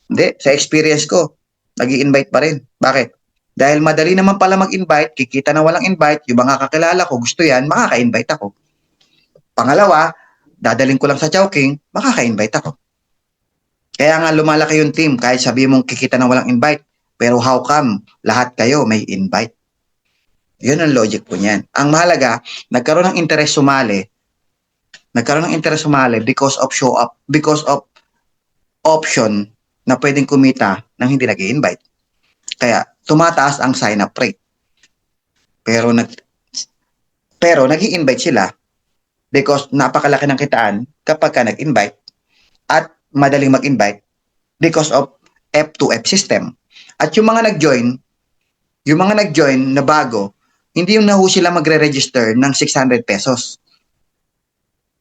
Hindi. Sa experience ko, nag-i-invite pa rin. Bakit? Dahil madali naman pala mag-invite, kikita na walang invite, yung mga kakilala ko, gusto yan, makaka-invite ako. Pangalawa, dadaling ko lang sa Chowking, makaka-invite ako. Kaya nga lumalaki yung team kahit sabi mong kikita na walang invite. Pero how come lahat kayo may invite? Yun ang logic po niyan. Ang mahalaga, nagkaroon ng interest sumali. Nagkaroon ng interest sumali because of show up, because of option na pwedeng kumita nang hindi nag-i-invite. Kaya tumataas ang sign-up rate. Pero nag-i-invite sila because napakalaki ng kitaan kapag ka nag-invite at madaling mag-invite because of F2F system. At yung mga nag-join na bago, hindi yung nahu sila magre-register ng 600 pesos.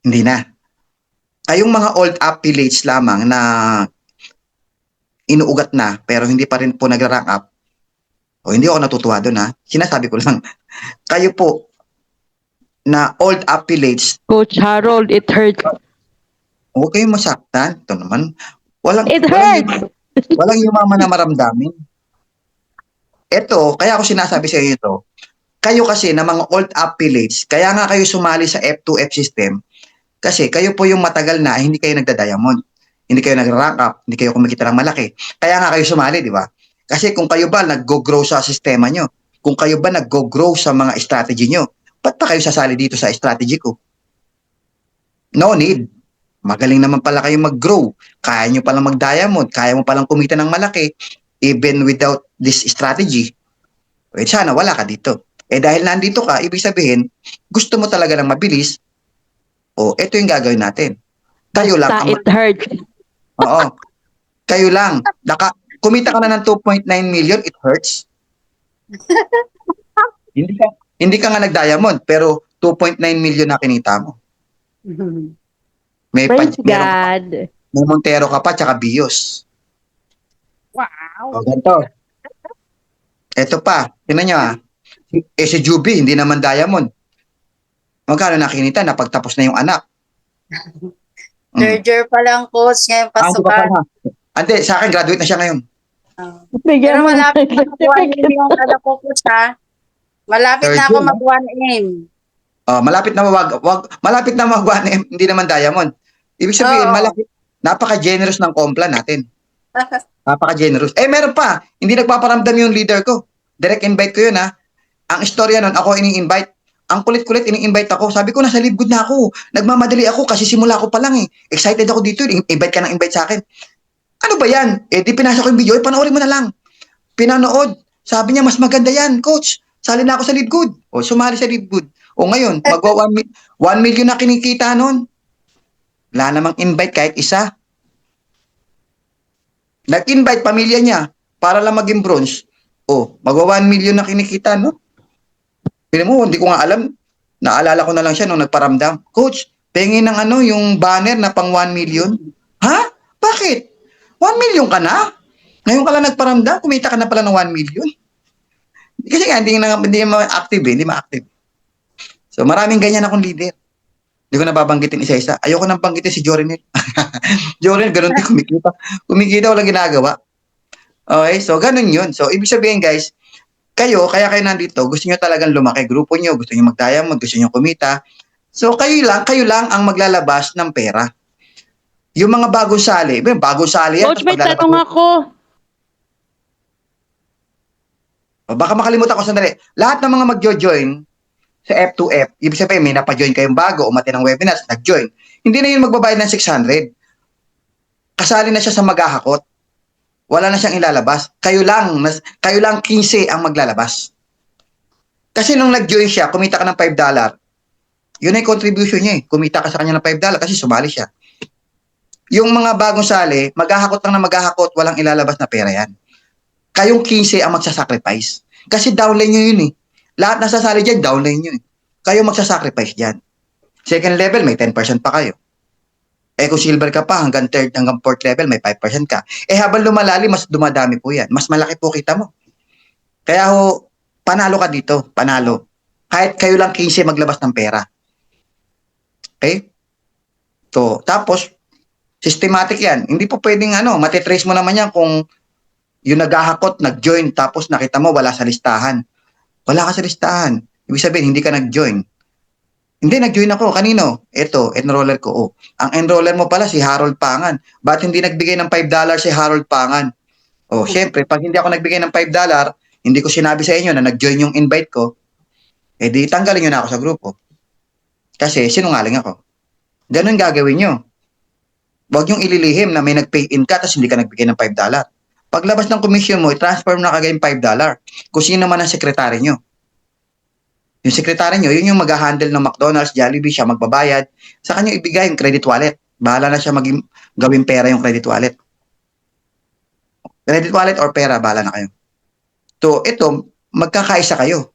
Hindi na. Ay yung mga old affiliates lamang na inuugat na pero hindi pa rin po nagra-rank up. Hindi ako natutuwa doon ha. Sinasabi ko lang. Kayo po na old affiliates. Coach Harold, it hurts. Huwag kayong masaktan. Ito naman. It hurts. Walang yumaman na maramdamin. Ito, kaya ako sinasabi sa inyo ito. Kayo kasi na mga old affiliates, kaya nga kayo sumali sa F2F system kasi kayo po yung matagal na hindi kayo nagda-diamond. Hindi kayo nag-rank up, hindi kayo kumikita ng malaki. Kaya nga kayo sumali, di ba? Kasi kung kayo ba nag-go-grow sa sistema nyo, kung kayo ba nag-go-grow sa mga strategy nyo, ba't pa kayo sasali dito sa strategy ko? No need. Magaling naman pala kayo mag-grow. Kaya nyo palang mag-diamond, kaya mo palang kumita ng malaki, even without this strategy. Sana wala ka dito. Dahil nandito ka, ibig sabihin, gusto mo talaga ng mabilis, ito yung gagawin natin. Kayo lang. It hurts. Oo. Kayo lang. Kumita ka na ng 2.9 million, it hurts. Hindi ka nga nag-diamond, pero 2.9 million na kinita mo. May, Praise meron ka pa, God. may Montero ka pa, tsaka Bios. Wow. O, ganito. Ito pa, tingnan nyo si Juby, hindi naman diamond. Magkano nakinita na pagtapos na yung anak? Third year pa lang, coach. Ngayon Di ba pasukan. pala? Hindi, sa akin, graduate na siya ngayon. Bigyan Pero mo malapit ng na mag-1 aim yung anak ko, coach, ha? Malapit Third na ako year, no? mag-1 aim. Malapit na malapit na hindi naman diamond. Ibig sabihin, Oo. napaka-generous ng kompla natin. Napaka-generous. Meron pa, hindi nagpaparamdam yung leader ko. Direct invite ko yun, ha. Ang istorya nun, ako ini-invite. Ang kulit-kulit, ini-invite ako. Sabi ko, nasa live good na ako. Nagmamadali ako kasi simula ko pa lang eh. Excited ako dito. Invite ka ng invite sa akin. Ano ba yan? Di pinasa ko yung video. Panoorin mo na lang. Pinanood. Sabi niya, mas maganda yan, coach. Sali na ako sa live good. Sumali sa live good. Ngayon, magwa 1 million na kinikita nun. Wala namang invite kahit isa. Nag-invite pamilya niya para lang maging bronze. Magwa 1 million na kinikita, no? Pili mo, hindi ko nga alam. Naalala ko na lang siya nung nagparamdam. Coach, pengin ng yung banner na pang 1 million. Ha? Bakit? 1 million ka na? Ngayon ka lang nagparamdam, kumita ka na pala ng 1 million. Kasi nga, hindi ma-active Hindi ma-active. So, maraming ganyan akong leader. Hindi ko na babanggitin isa-isa. Ayoko nang banggitin si Jorinel. Jorinel, ganun din kumikita. Kumikita, walang ginagawa. Okay, so ganun yun. So, ibig sabihin guys, kaya kayo nandito, gusto nyo talagang lumaki. Grupo nyo, gusto nyo mag-diamond, gusto nyo kumita. So, kayo lang ang maglalabas ng pera. Yung mga bagong sali, bagong sali yan. Coach, may tanong ako. Baka makalimutan ko sandali. Lahat ng mga mag-join sa F2F, ibig sabihin may napa-join kayong bago o mati ng webinars, nag-join. Hindi na yun magbabayad ng 600. Kasali na siya sa maghahakot. Wala na siyang ilalabas. Kayo lang 15 ang maglalabas. Kasi nung nag-join siya, kumita ka ng $5. Yun ay contribution niya eh. Kumita ka sa kanya ng $5 kasi sumali siya. Yung mga bagong sali, maghahakot lang na maghahakot, walang ilalabas na pera yan. Kayong 15 ang magsasacrifice. Kasi downline nyo yun eh. Lahat na sasali dyan, downline nyo eh. Kayo magsasacrifice dyan. Second level, may 10% pa kayo. Kung silver ka pa, hanggang third, hanggang fourth level, may 5% ka. Habang lumalalim, mas dumadami po yan. Mas malaki po kita mo. Kaya panalo ka dito. Panalo. Kahit kayo lang 15 maglabas ng pera. Okay? So, tapos, systematic yan. Hindi po pwedeng matitrace mo naman yan kung yung naghahakot, nag-join, tapos nakita mo wala sa listahan. Wala ka sa listahan. Ibig sabihin, hindi ka nag-join. Hindi, nag-join ako. Kanino? Ito, enroller ko. Ang enroller mo pala si Harold Pangan. Ba't hindi nagbigay ng $5 si Harold Pangan? Syempre, pag hindi ako nagbigay ng $5, hindi ko sinabi sa inyo na nag-join yung invite ko, di tanggalin nyo na ako sa grupo. Kasi sinungaling ako. Ganun gagawin nyo. Huwag yung ililihim na may nag-pay in ka tapos hindi ka nagbigay ng $5. Paglabas ng commission mo, i-transfer mo na kagaya yung $5. Kung sino man ang sekretary nyo. Yung sekretary nyo, yun yung mag-handle ng McDonald's, Jollibee, siya magbabayad. Sa kanya ibigay yung credit wallet. Bahala na siya gawing pera yung credit wallet. Credit wallet or pera, bahala na kayo. So, ito, magkakaisa kayo.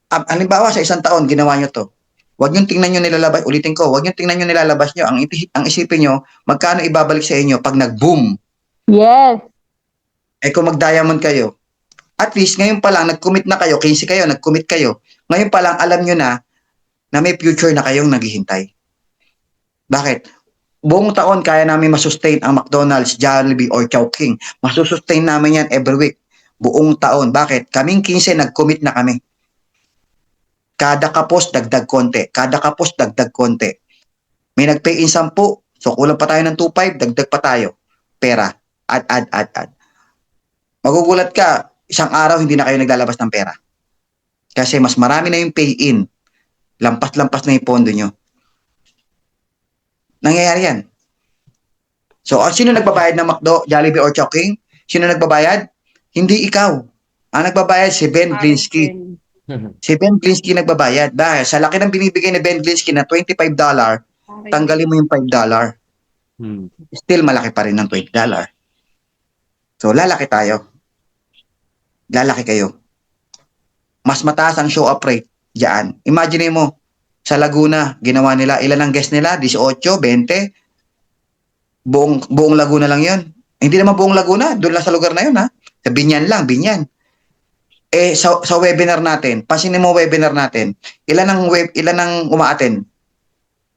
Halimbawa, sa isang taon, ginawa nyo to. Huwag nyo tingnan nyo nilalabas, ulitin ko, huwag nyo tingnan nyo nilalabas nyo. Ang isipin nyo, magkano ibabalik sa inyo pag nag-boom. Yes. Kung mag-diamond kayo, at least ngayon pa lang, nag-commit na kayo, 15 kayo, nag-commit kayo. Ngayon pa lang, alam nyo na may future na kayong naghihintay. Bakit? Buong taon, kaya namin masustain ang McDonald's, Jollibee, or Chowking. Masusustain namin yan every week. Buong taon. Bakit? Kaming 15, nag-commit na kami. Kada kapos, dagdag konti. Kada kapos, dagdag konti. May nag-pay in 10, so kulang pa tayo ng 2.5, dagdag pa tayo. Pera. Add. Magugulat ka, isang araw hindi na kayo naglalabas ng pera. Kasi mas marami na yung pay-in. Lampas-lampas na yung pondo nyo. Nangyayari yan. So, sino nagbabayad ng McDo, Jollibee, or Chowking? Sino nagbabayad? Hindi ikaw. Ang nagbabayad si Ben Glinsky. Si Ben Glinsky nagbabayad. Dahil sa laki ng binibigay ni Ben Glinsky na $25, tanggalin mo yung $5. Still malaki pa rin ng $20. So lalaki tayo. Lalaki kayo. Mas mataas ang show up rate diyan. Imagine mo, sa Laguna, ginawa nila, ilan ang guest nila? 18, 20? Buong Laguna lang yun. Hindi naman buong Laguna, doon lang sa lugar na yun ha. Sa Binyan lang, Binyan. Sa webinar natin, pasinin mo webinar natin, ilan ang umaattend?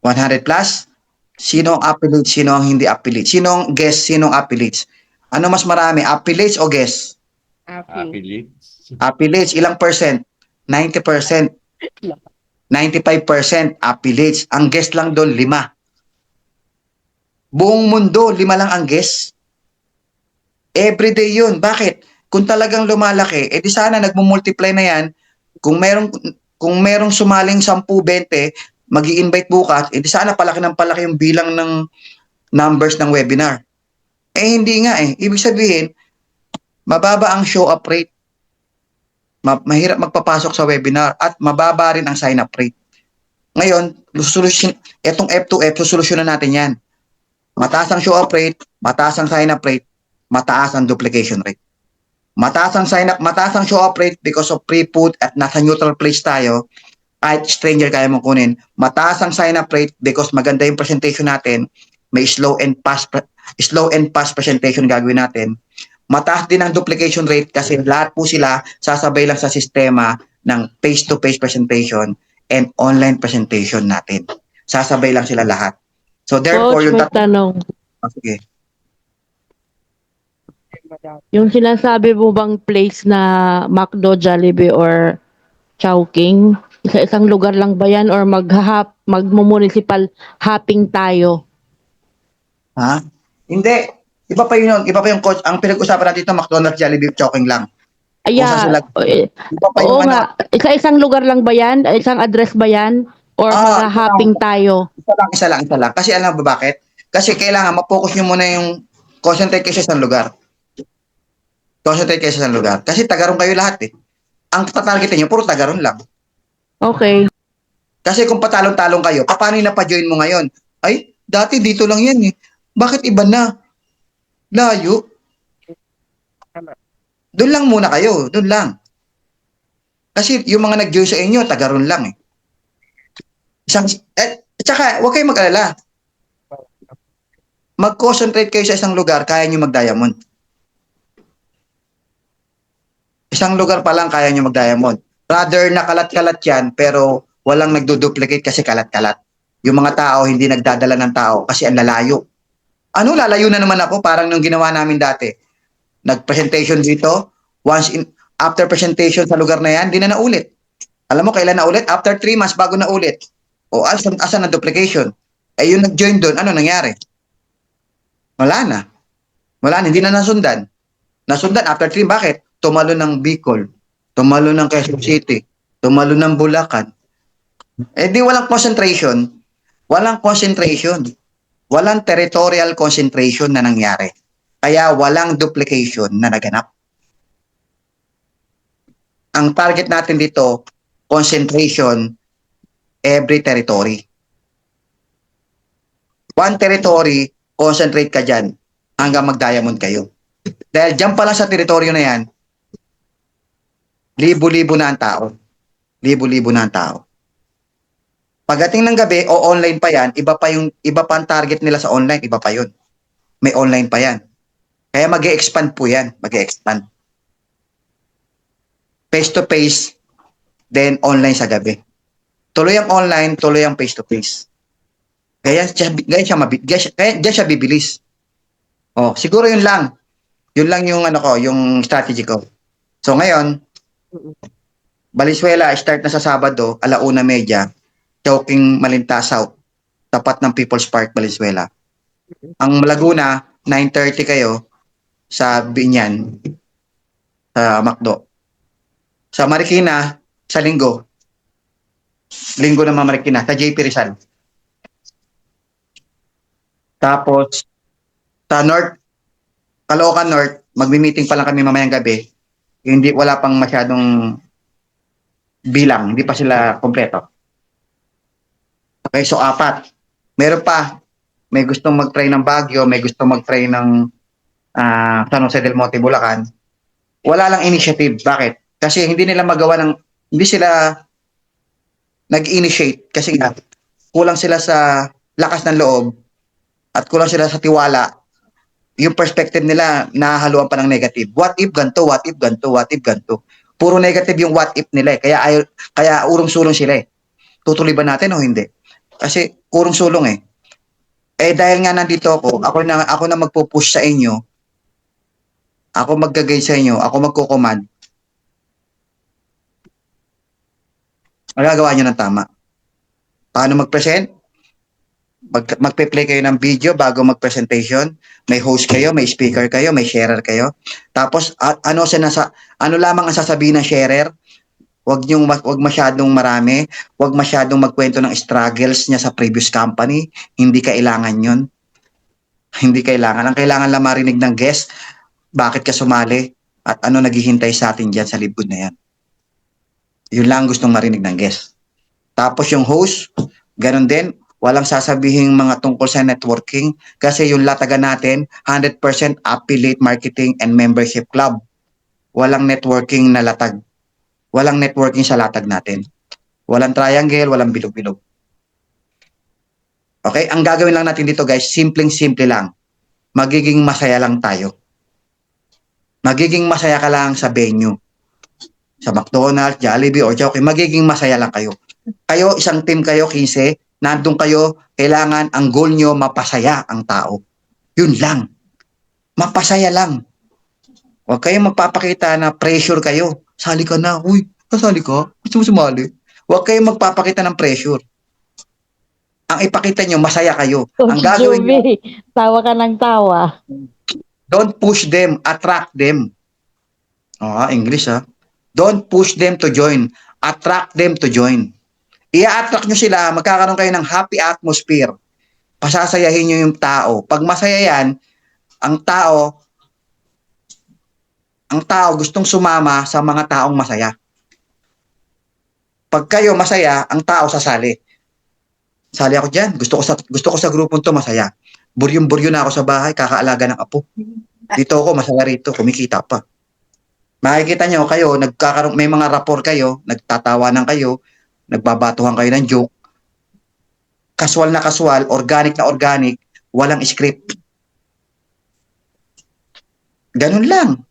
100 plus? Sino ang affiliate, sino ang hindi affiliate? Sino ang guest, sino ang affiliates? Ano mas marami, affiliates o guests? Affiliates. Affiliates, ilang percent? 90%. 95% affiliates. Ang guest lang doon, 5. Buong mundo, 5 lang ang guest. Everyday yun. Bakit? Kung talagang lumalaki, edi sana nagmumultiply na yan. Kung merong sumaling 10, 20, magi-invite bukas, edi sana palaki ng palaki yung bilang ng numbers ng webinar. Hindi nga eh. Ibig sabihin, mababa ang show up rate. Mahirap magpapasok sa webinar at mababa rin ang sign up rate. Ngayon, itong F2F, susolusyonan natin yan. Mataas ang show up rate, mataas ang sign up rate, mataas ang duplication rate. Mataas ang show up rate because of pre-put at nasa neutral place tayo. Kahit stranger kaya mong kunin. Mataas ang sign up rate because maganda yung presentation natin. May slow and fast presentation gagawin natin. Mataas din ang duplication rate kasi lahat po sila sasabay lang sa sistema ng face-to-face presentation and online presentation natin. Sasabay lang sila lahat. So therefore, Coach, may tanong. Sige. Yung sinasabi mo bang place na McDo, Jollibee, or Chowking, isa-isang lugar lang ba yan or magmo-municipal hopping tayo? Ha? Hindi. Iba pa yung coach. Ang pinag-usapan natin dito, McDonald's, Jollibee, Chowking lang. Ayan. Iba pa yung Oo nga. Isa-isang lugar lang ba yan? Isang address ba yan? Or hopping tayo? Isa lang. Kasi alam mo bakit? Kasi kailangan ma-focus nyo muna yung concentrate kayo sa isang lugar. Kasi Tagaron kayo lahat eh. Ang tatargetin nyo, puro Tagaron lang. Okay. Kasi kung patalong-talong kayo, paano yung napa-join mo ngayon? Ay, dati dito lang yan eh. Bakit iba na? Layo. Doon lang muna kayo. Doon lang. Kasi yung mga nag-join sa inyo, Tagaron lang eh. Tsaka, huwag kayong mag-alala. Mag-concentrate kayo sa isang lugar, kaya nyo mag-diamond. Isang lugar pa lang kaya nyo mag-diamond. Rather na kalat-kalat yan, pero walang nagdo-duplicate kasi kalat-kalat. Yung mga tao, hindi nagdadala ng tao kasi ang lalayo. Ano, lalayo na naman ako, parang nung ginawa namin dati. Nag-presentation dito, after presentation sa lugar na yan, di na naulit. Alam mo, kailan naulit? After 3 months, bago naulit. O, asan na duplication? Yung nag-join doon, ano nangyari? Wala na, hindi na nasundan. Nasundan after 3, bakit? Tumalo ng Bicol, tumalo ng Quezon City, tumalo ng Bulacan. Di walang concentration. Walang territorial concentration na nangyari. Kaya walang duplication na naganap. Ang target natin dito, concentration every territory. One territory, concentrate ka dyan hanggang mag-diamond kayo. Dahil dyan pa lang sa teritoryo na yan, libo-libo na ang tao. Pagdating ng gabi o online pa yan, iba pa ang target nila sa online, iba pa yun. May online pa yan. Kaya mag-e-expand po yan, mag-e-expand. Face-to-face, then online sa gabi. Tuloy ang online, tuloy ang face-to-face. Kaya siya bibilis. Oh, siguro yun lang. Yun lang yung yung strategy ko. So ngayon, Valenzuela start na sa Sabado, 1:30, Chowking Malinta South, tapat ng People's Park, Valenzuela. Ang Laguna, 9:30 kayo sa Binyan, sa McDo. Sa Marikina, sa Linggo ng mga Marikina, sa JP Rizal. Tapos, sa North, Caloocan North, magmi-meeting pa lang kami mamayang gabi. Wala pang masyadong bilang, hindi pa sila kompleto. Okay, so 4. Meron pa, may gustong mag-try ng Baguio, may gustong mag-try ng San Jose del Monte, Bulacan, wala lang initiative. Bakit? Kasi hindi sila nag-initiate kasi nga, kulang sila sa lakas ng loob at kulang sila sa tiwala. Yung perspective nila, nahahaluan pa ng negative. What if ganto? What if ganto? What if ganto? Puro negative yung what if nila eh. Kaya urong-sulong sila eh. Tutuloy ba natin o hindi? Kasi urong-sulong eh. Eh dahil nga nandito ako na magpo-push sa inyo, ako mag-guide sa inyo, ako magko-command, magagawa nyo ng tama. Paano mag-present? Magpe-play kayo ng video bago mag-presentation. May host kayo, may speaker kayo, may sharer kayo. Tapos, ano lamang ang sasabihin ng sharer? Wag masyadong marami. Wag masyadong magkwento ng struggles niya sa previous company. Hindi kailangan yun. Hindi kailangan. Ang kailangan lang marinig ng guest, bakit ka sumali at ano naghihintay sa atin dyan sa libod na yan. Yun lang gustong marinig ng guest. Tapos yung host, ganun din, walang sasabihing mga tungkol sa networking kasi yung latagan natin, 100% affiliate marketing and membership club. Walang networking na latag. Walang networking sa latag natin. Walang triangle, walang bilog-bilog. Okay? Ang gagawin lang natin dito guys, simpleng-simple lang. Magiging masaya lang tayo. Magiging masaya ka lang sa venue. Sa McDonald's, Jollibee, or Chowking, magiging masaya lang kayo. Kayo, isang team kayo, 15, nandun kayo, kailangan ang goal nyo, mapasaya ang tao. Yun lang. Mapasaya lang. Huwag kayong magpapakita na pressure kayo. Sali ka na. Uy, kasali ka? Gusto mo sumali? Huwag kayong magpapakita ng pressure. Ang ipakita nyo, masaya kayo. Ang gagawin nyo, tawa ka ng tawa. don't push them, attract them. English ha. Don't push them to join. Attract them to join. I-attract nyo sila, magkakaroon kayo ng happy atmosphere. Pasasayahin nyo yung tao. Pag masaya yan, ang tao gustong sumama sa mga taong masaya. Pag kayo masaya, ang tao sasali. Sali ako dyan. Gusto ko sa grupong to masaya. Buryong-buryo na ako sa bahay, kakaalaga ng apo. Dito ako, masaya rito, kumikita pa. Makikita nyo kayo, may mga rapport kayo, nagtatawanan kayo, nagbabatuhan kayo ng joke. Casual na casual, organic na organic, walang script. Ganun lang.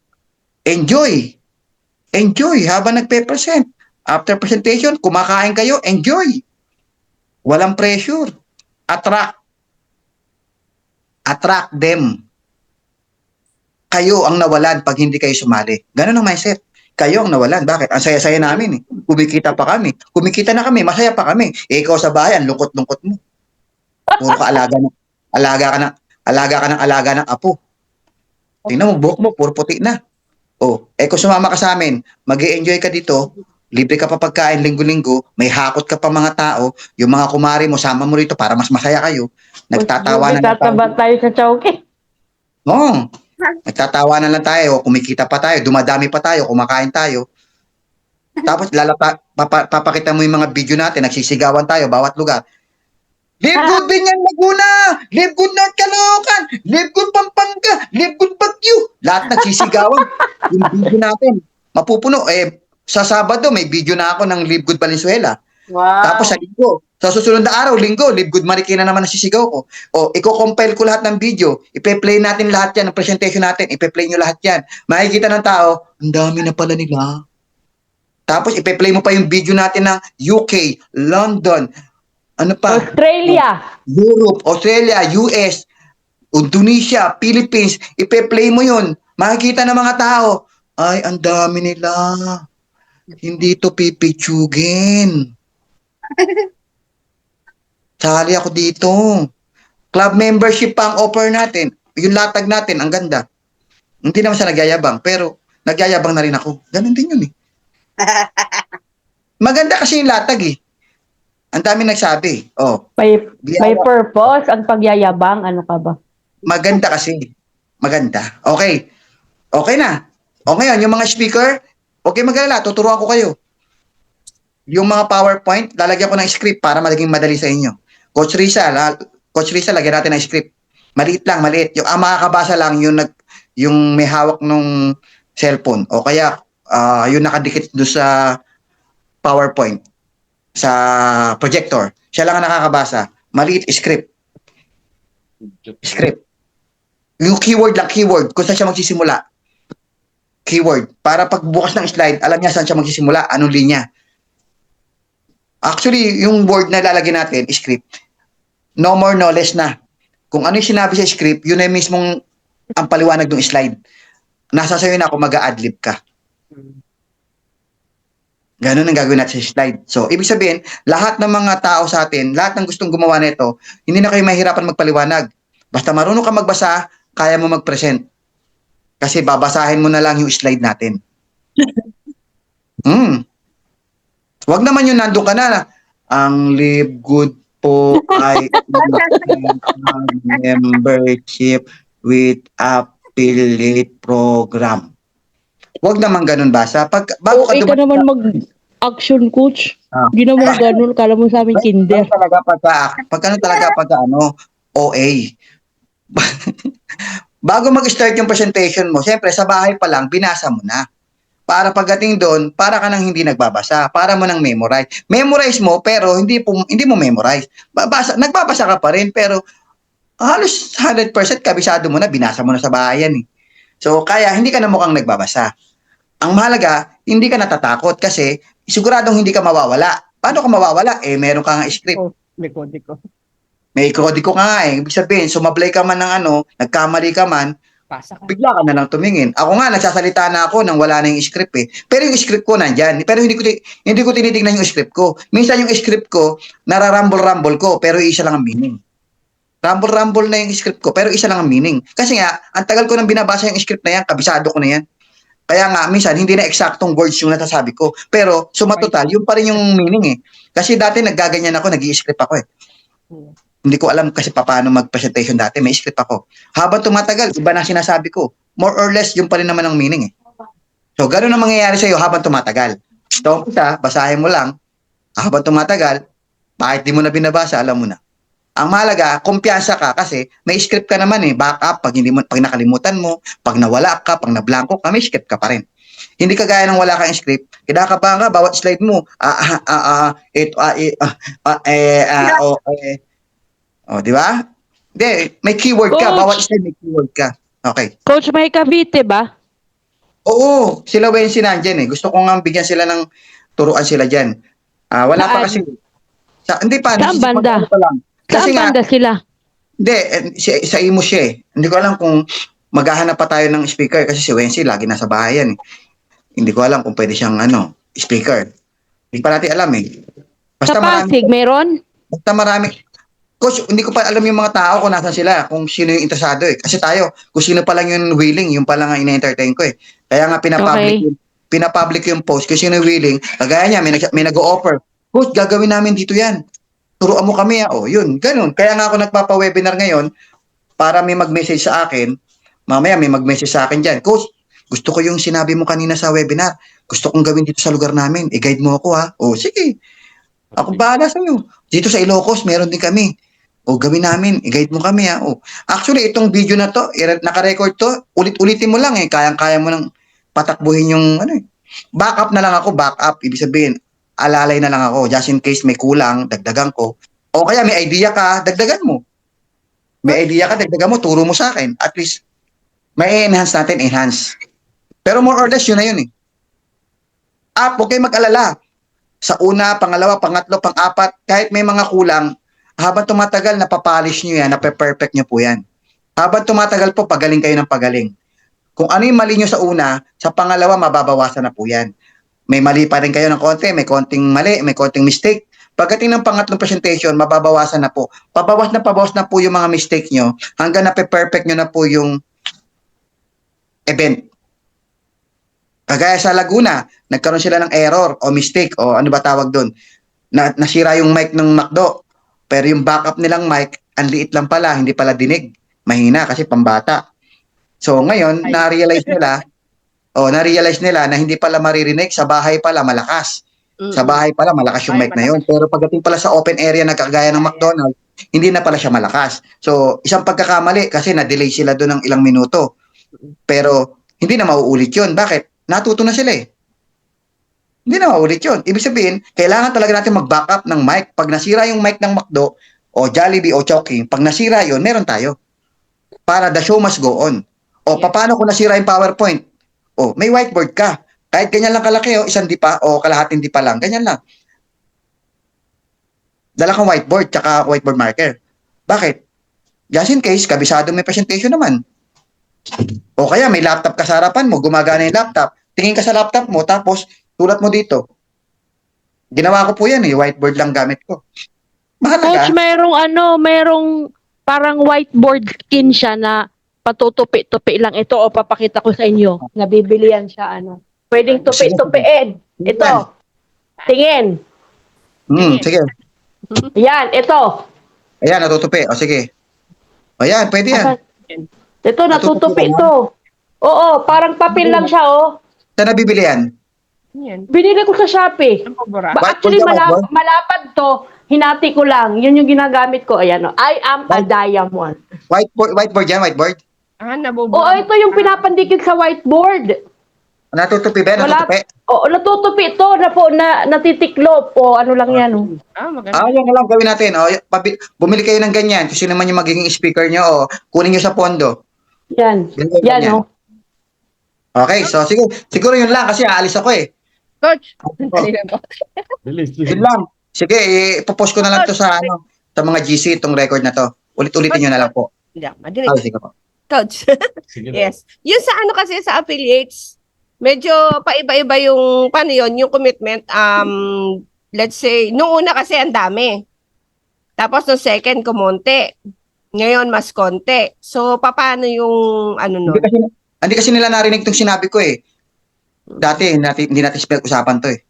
Enjoy. Enjoy habang nagpe-present. After presentation, kumakain kayo, enjoy. Walang pressure. Attract them. Kayo ang nawalan pag hindi kayo sumali. Ganun ang mindset. Kayo ang nawalan. Bakit? Ang saya-saya namin eh. Kumikita pa kami. Kumikita na kami. Masaya pa kami. Ikaw sa bayan, lungkot-lungkot mo. Puro ka alaga ng apo. Tingnan mo, buhok mo, puro puti na. Kung sumama ka sa amin, mag-i-enjoy ka dito, libre ka pa pagkain linggo-linggo, may hakot ka pa mga tao, yung mga kumari mo, sama mo rito para mas masaya kayo. Nagtatawanan lang tayo sa Chowking. Oo. Nagtatawanan lang tayo, kumikita pa tayo, dumadami pa tayo, kumakain tayo. Tapos papakita mo yung mga video natin, nagsisigawan tayo, bawat lugar. Live good Binyan Laguna! Live good North Caloocan! Live good Pampanga! Live good Baguio! Lahat nagsisigawan. Yung video natin, mapupuno. Sa Sabado, may video na ako ng Live good Valenzuela. Wow. Tapos sa susunod na araw, Linggo, Live good Marikina naman nasisigaw ko. Iko-compile ko lahat ng video. Ipe-play natin lahat yan, ng presentation natin. Ipe-play nyo lahat yan. Makikita ng tao, ang dami na pala nila. Tapos ipe-play mo pa yung video natin ng UK, London, ano pa? Australia. Europe, Australia, US, Indonesia, Philippines. Ipe-play mo yun. Makikita ng mga tao, ay, ang dami nila. Hindi to pipitsugin. Sali ako dito. Club membership pa ang offer natin. Yung latag natin, ang ganda. Hindi naman siya nagyayabang, pero nagyayabang na rin ako. Ganun din yun eh. Maganda kasi yung latag eh. Ang dami nagsabi. May purpose ang pagyayabang. Ano ka ba? Maganda kasi. Maganda. Okay. Okay na. O ngayon, yung mga speaker, okay mag-alala, tuturuan ko kayo. Yung mga PowerPoint, lalagyan ko ng script para maging madali sa inyo. Coach Rizal, Coach Risa, lagyan natin ng script. Maliit lang, maliit. Yung makakabasa lang yung may hawak nung cellphone o kaya yung nakadikit doon sa PowerPoint sa projector. Siya lang ang nakakabasa. Maliit script. Script. Yung keyword lang, keyword. Kung saan siya magsisimula. Keyword. Para pag bukas ng slide, alam niya saan siya magsisimula, anong linya. Actually, yung word na lalagyan natin, script, no more, no less na. Kung ano yung sinabi sa script, yun na mismong ang paliwanag ng slide. Nasa sa'yo na kung mag-a-adlib ka. Ganun ang gagawin natin sa slide. So, ibig sabihin, lahat ng mga tao sa atin, lahat ng gustong gumawa nito, hindi na kayo mahirapan magpaliwanag. Basta marunong ka magbasa, kaya mo mag-present. Kasi babasahin mo na lang yung slide natin. Wag naman yung nandun ka na. Ang Live Good po ay membership with affiliate program. Wag naman ganun basa. Bago ka Okay ka naman mag-action, coach. Hindi naman ganun. Kala mo sa amin kinder. OA. Bago mag-start yung presentation mo, siyempre sa bahay pa lang, binasa mo na. Para pagdating doon, para ka nang hindi nagbabasa, para mo nang memorize. Memorize mo, pero hindi mo memorize. Nagbabasa ka pa rin, pero halos 100% kabisado mo na, binasa mo na sa bahay yan. So, kaya hindi ka na mukhang nagbabasa. Ang mahalaga, hindi ka natatakot kasi siguradong hindi ka mawawala. Paano ka mawawala? Meron ka nga script. May kodiko. May kodiko ka nga Ibig sabihin, sumablay ka man ng nagkamali ka man, Pasa ka. bigla ka na lang tumingin. Ako nga, nagsasalita na ako nang wala na yung script Pero yung script ko nandyan. Pero hindi ko tinitingnan yung script ko. Minsan yung script ko, nararumble-rumble ko, pero isa lang ang meaning. Rumble-rumble na yung script ko, pero isa lang ang meaning. Kasi nga, ang tagal ko nang binabasa yung script na yan, kabisado ko na yan. Kaya nga, minsan, hindi na eksaktong words yung nasasabi ko. Pero, sumatotal, yun pa rin yung meaning Kasi dati, naggaganyan ako, nag-i-script ako Hindi ko alam kasi paano mag-presentation dati. May script ako. Habang tumatagal, iba na sinasabi ko. More or less, yung pa rin naman ang meaning So, gano'n ang mangyayari sa'yo habang tumatagal. So, basahin mo lang. Habang tumatagal, kahit di mo na binabasa, alam mo na. Ang mahalaga, kumpiyansa ka kasi may script ka naman backup pag nakalimutan mo, pag nawala ka, pag nablangko ka, may script ka pa rin. Hindi kagaya ng wala kang script, kinakabahan ka bawat slide mo. Di ba? Hindi, may keyword ka, Coach. bawat slide may keyword ka. Okay. Coach, may Cavite ba? Oo, sila Wensi nandyan Gusto ko nga bigyan sila ng turuan sila dyan. Wala pa kasi. Hindi pa. Saan banda? Kasi Saan banda sila? Hindi, sa imo siya Hindi ko alam kung maghahanap pa tayo ng speaker kasi si Wensi lagi nasa bahay yan Hindi ko alam kung pwede siyang speaker. Hindi pa natin alam Sa Pasig, meron? Basta marami. Coach, hindi ko pa alam yung mga tao kung nasan sila, kung sino yung interesado Kasi tayo, kung sino pa lang yung willing, yung pa lang ang ina-entertain ko Kaya nga pinapublic yung post, kung sino yung willing, kagaya niya, may nag-o-offer. Coach, gagawin namin dito yan. Turuan mo kami yun, ganun. Kaya nga ako nagpapa-webinar ngayon, para may mag-message sa akin, mamaya may mag-message sa akin dyan. Coach, gusto ko yung sinabi mo kanina sa webinar. Gusto kong gawin dito sa lugar namin. I-guide mo ako sige. Ako bahala sa'yo. Dito sa Ilocos, meron din kami. Gawin namin, i-guide mo kami Actually, itong video na to, naka-record to, ulit-ulitin mo lang Kayang-kaya mo nang patakbuhin yung Backup na lang ako, backup. Ibig sabihin, alalay na lang ako. Just in case may kulang, dagdagan ko. O kaya may idea ka, dagdagan mo. May idea ka, dagdagan mo, turo mo sa akin. At least, may enhance natin, enhance. Pero more or less, yun na yun huwag kayo mag-alala. Sa una, pangalawa, pangatlo, pang-apat, kahit may mga kulang, habang tumatagal, napapolish nyo yan, nape-perfect nyo po yan. Habang tumatagal po, pagaling kayo ng pagaling. Kung ano yung mali nyo sa una, sa pangalawa, mababawasan na po yan. May mali pa rin kayo ng konti, may konting mali, may konting mistake. Pagdating ng pangatlong presentation, mababawasan na po. Pabawas na po yung mga mistake nyo hanggang nape-perfect nyo na po yung event. Kagaya sa Laguna, nagkaroon sila ng error o mistake o ano ba tawag doon. Nasira yung mic ng McDo. Pero yung backup nilang mic, ang liit lang pala, hindi pala dinig. Mahina kasi pambata. So ngayon, na-realize nila na hindi pala maririnig, sa bahay pala malakas. Sa bahay pala malakas yung mic na yun. Pero pagdating pala sa open area na kagaya ng McDonald's, hindi na pala siya malakas. So, isang pagkakamali kasi na-delay sila doon ng ilang minuto. Pero, hindi na mauulit yun. Bakit? Natuto na sila eh. Hindi na mauulit yun. Ibig sabihin, kailangan talaga natin mag-backup ng mic. Pag nasira yung mic ng McDo, o Jollibee, o Chowking, pag nasira yun, meron tayo. Para the show must go on. O, paano kung nasira yung PowerPoint? O, may whiteboard ka. Kahit ganyan lang kalaki, o, isang dipa, o kalahating dipa lang. Ganyan lang. Dala kang whiteboard, tsaka whiteboard marker. Bakit? Just in case, kabisado may presentation naman. O kaya may laptop ka sa harapan mo, gumagana yung laptop. Tingin ka sa laptop mo, tapos sulat mo dito. Ginawa ko po yan eh, whiteboard lang gamit ko. Coach, Mahalaga. merong parang whiteboard skin siya na patutupi-tupi lang ito o papakita ko sa inyo. Nabibili yan siya, Pwedeng tupi-tupiin. Ito. Tingin. Sige. Yan, ito. Ayan, natutupi. O sige. O yan, pwede yan. Ito, natutupi ito. Oo, parang papel lang siya, Saan nabibili yan? Yan. Binili ko sa Shopee. Ang pabura. Actually, Whiteboard ka, whiteboard? malapad to. Hinati ko lang. Yun yung ginagamit ko. Ayan, I am a diamond. Whiteboard yan, whiteboard? Ah, Oo, nabubura. ito yung pinapandikit sa whiteboard. Natutupi ba? Wala. Natutupi? Oo, natutupi ito na natitiklop. O, ano lang yan. Ah, maganda. Yan na lang gawin natin. O, bumili kayo ng ganyan. Kasi naman yung magiging speaker nyo. O, kunin nyo sa pondo. Yan. Ganyan, Yan, ganyan. Okay, so sige. Siguro yun lang kasi aalis ako eh. Coach. Bilis. Yun lang. Sige, ipopost ko na lang to sa sa mga GC itong record na to. Ulit-ulitin nyo na lang po. Madinig. Sige po. Coach. Sige na. Yes. Yung sa kasi sa affiliates, medyo paiba-iba yung, paano yun, yung commitment, let's say, nung una kasi ang dami. Tapos nung second, kumonte. Ngayon, mas konti. So, paano yung, nun? Hindi kasi nila narinig itong sinabi ko eh. Dati, hindi natin usapan to eh.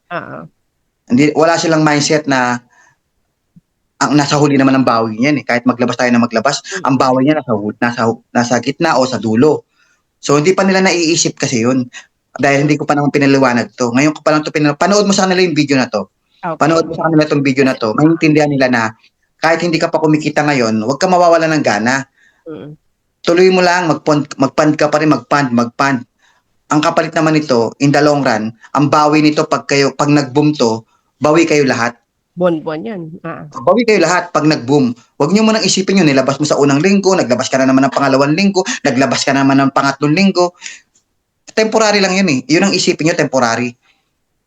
Wala silang mindset na ang nasa huli naman ang bawi niyan eh. Kahit maglabas tayo na maglabas, ang bawi niya nasa gitna o sa dulo. So, hindi pa nila naiisip kasi yun. Dahil hindi ko pa naman pinaliwanag to. Ngayon ko pa lang to panood mo sa kanila yung video na to. Okay. Panood mo sa kanila itong video na to. Maintindihan nila na kahit hindi ka pa kumikita ngayon, huwag ka mawawala ng gana. Tuloy mo lang, magpand ka pa rin, magpand. Ang kapalit naman nito, in the long run, ang bawi nito pag nag-boom to, bawi kayo lahat. Bon-bon yan. Bawi kayo lahat pag nag-boom. Huwag niyo munang isipin yun, nilabas mo sa unang linggo, naglabas ka na naman ng pangalawang linggo, naglabas ka naman ng pangatlong linggo. Temporary lang yun eh. Yun ang isipin nyo, temporary.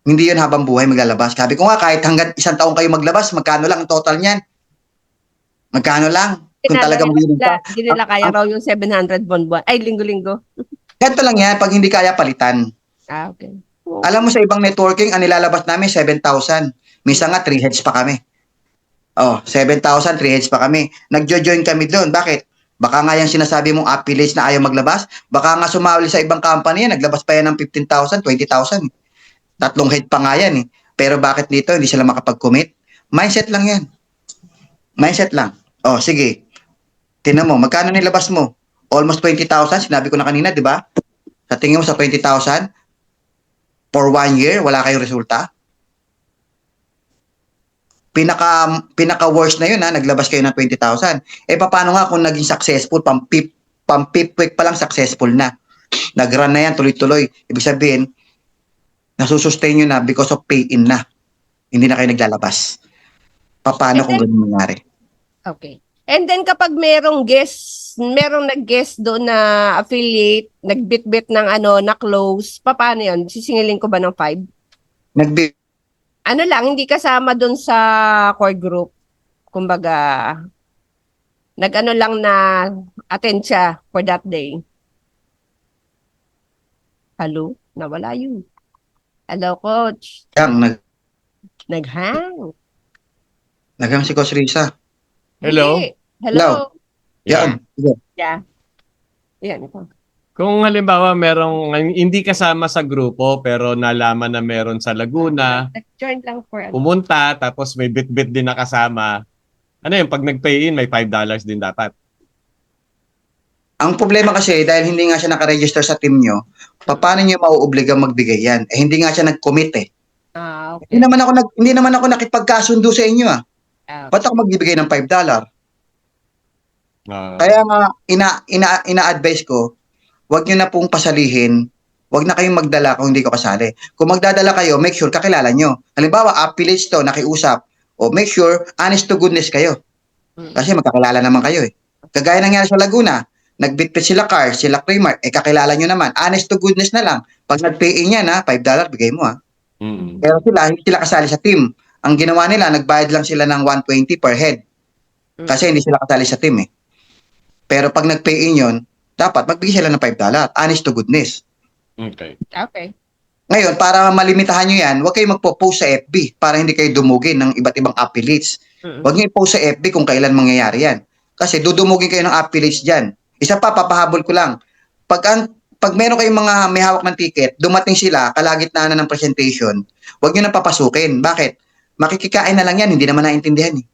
Hindi yun habang buhay maglalabas. Sabi ko nga, kahit hanggang 1 taon kayo maglabas, magkano lang ang total niyan? Magkano lang? Kung talagang willing ka. Hindi nila kaya raw yung 700 bon-bon. Ay, linggo-linggo. Ganito lang yan, pag hindi kaya palitan. Okay. Alam mo sa ibang networking, ang nilalabas namin 7,000. Minsan nga 3 heads pa kami. 7,000, 3 heads pa kami. Nagjo-join kami doon. Bakit? Baka nga yung sinasabi mong affiliates na ayaw maglabas, baka nga sumawali sa ibang company yan, naglabas pa yan ng 15,000, 20,000. 3 head pa nga yan eh. Pero bakit dito hindi sila makapag-commit? Mindset lang yan. Mindset lang. Sige. Tingnan mo, magkano nilabas mo? Almost 20,000, sinabi ko na kanina, di ba? Sa tingin mo sa 20,000, for 1 year, wala kayong resulta? Pinaka-worst na yun naglabas kayo ng 20,000. Paano nga kung naging successful, pang-fifth week pa lang successful na. Nag-run na yan, tuloy-tuloy. Ibig sabihin, nasusustain nyo na because of pay-in na. Hindi na kayo naglalabas. Paano kung ganun mangyari? Okay. And then kapag merong nag-guest doon na affiliate, nagbit-bit ng na close, paano yun? Sisingilin ko ba ng 5? Hindi kasama doon sa core group. Kumbaga, lang na attend siya for that day. Hello? Nawala yun. Hello, coach. Naghang. Naghang si Coach Risa. Hello? Hindi. Hello. Yan. Yeah. Yan, ito. Kung halimbawa merong hindi kasama sa grupo pero nalaman na meron sa Laguna, Join lang for pumunta tapos may bit-bit din nakasama, ano yun, pag nag-pay in, may $5 din dapat. Ang problema kasi, dahil hindi nga siya nakaregister sa team nyo, paano nyo mauobliga magbigay yan? Hindi nga siya nag-commit eh. okay. Hindi naman ako nakipagkasundo sa inyo . Okay. Ba't ako magbibigay ng $5? Kaya nga, ina-advise ko, wag nyo na pong pasalihin, wag na kayong magdala kung hindi ko kasali. Kung magdadala kayo, make sure kakilala nyo. Halimbawa, affiliates to, nakiusap. O make sure, honest to goodness kayo. Kasi magkakilala naman kayo eh. Kagaya nangyari sa Laguna, nagbitbit sila Cars, sila Primark, kakilala nyo naman. Honest to goodness na lang. Pag nag-pay in yan $5, bigay mo Pero sila, hindi sila kasali sa team. Ang ginawa nila, nagbayad lang sila ng 120 per head. Kasi hindi sila kasali sa team eh. Pero pag nag-pay in yun, dapat magbigay sila ng $5. Honest to goodness. Okay. Okay. Ngayon, para malimitahan nyo yan, huwag kayong magpo-post sa FB para hindi kayo dumugin ng iba't ibang affiliates. Huwag nyo i-post sa FB kung kailan mangyayari yan. Kasi dudumugin kayo ng affiliates dyan. Isa pa, papahabol ko lang. Pag meron kayong mga may hawak ng ticket, dumating sila, kalagitnaan na ng presentation, huwag nyo na papasukin. Bakit? Makikikain na lang yan, hindi naman naintindihan eh.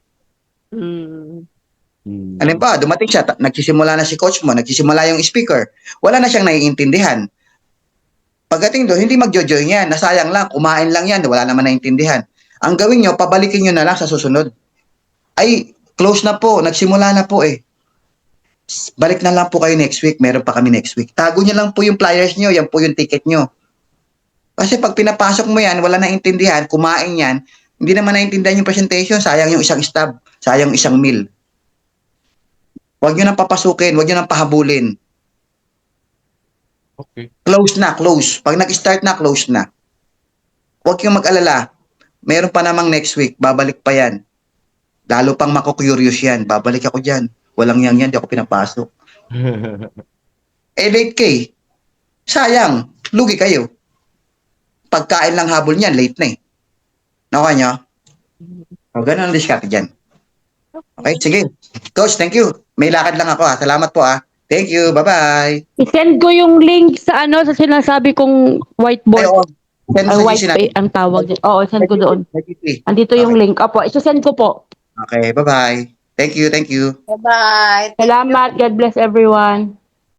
Ano ba, dumating siya, nagsisimula na si coach mo, nagsisimula yung speaker, wala na siyang naiintindihan. Pagdating doon, hindi magjo-join yan, nasayang lang, kumain lang yan, wala naman naiintindihan. Ang gawin nyo, pabalikin nyo na lang sa susunod. Ay, close na po, nagsimula na po eh. Balik na lang po kayo next week, meron pa kami next week. Tago nyo lang po yung flyers nyo, yan po yung ticket nyo. Kasi pag pinapasok mo yan, wala naiintindihan, kumain yan, hindi naman naiintindihan yung presentation, sayang yung isang stab, sayang isang meal. Huwag nyo nang papasukin, huwag nyo nang pahabulin. Okay. Close na, close. Pag nag-start na, close na. Huwag kang mag-alala. Meron pa namang next week, babalik pa yan. Lalo pang mako-curious yan, babalik ako dyan. Walang yan, di ako pinapasok. Late kay. Sayang, lugi kayo. Pagkain lang habol niyan, late na eh. Nakuha nyo? O, ganun ang diskarte dyan. Okay, sige. Coach, thank you. May lakad lang ako Salamat po Thank you. Bye-bye. I-send ko yung link sa sa sinasabi kong whiteboard. Send mo sa White GC pay ang tawag niya. Oo, send ko doon. Andito yung link. Opo, isa-send ko po. Okay, bye-bye. Thank you, thank you. Bye-bye. Salamat. God bless everyone.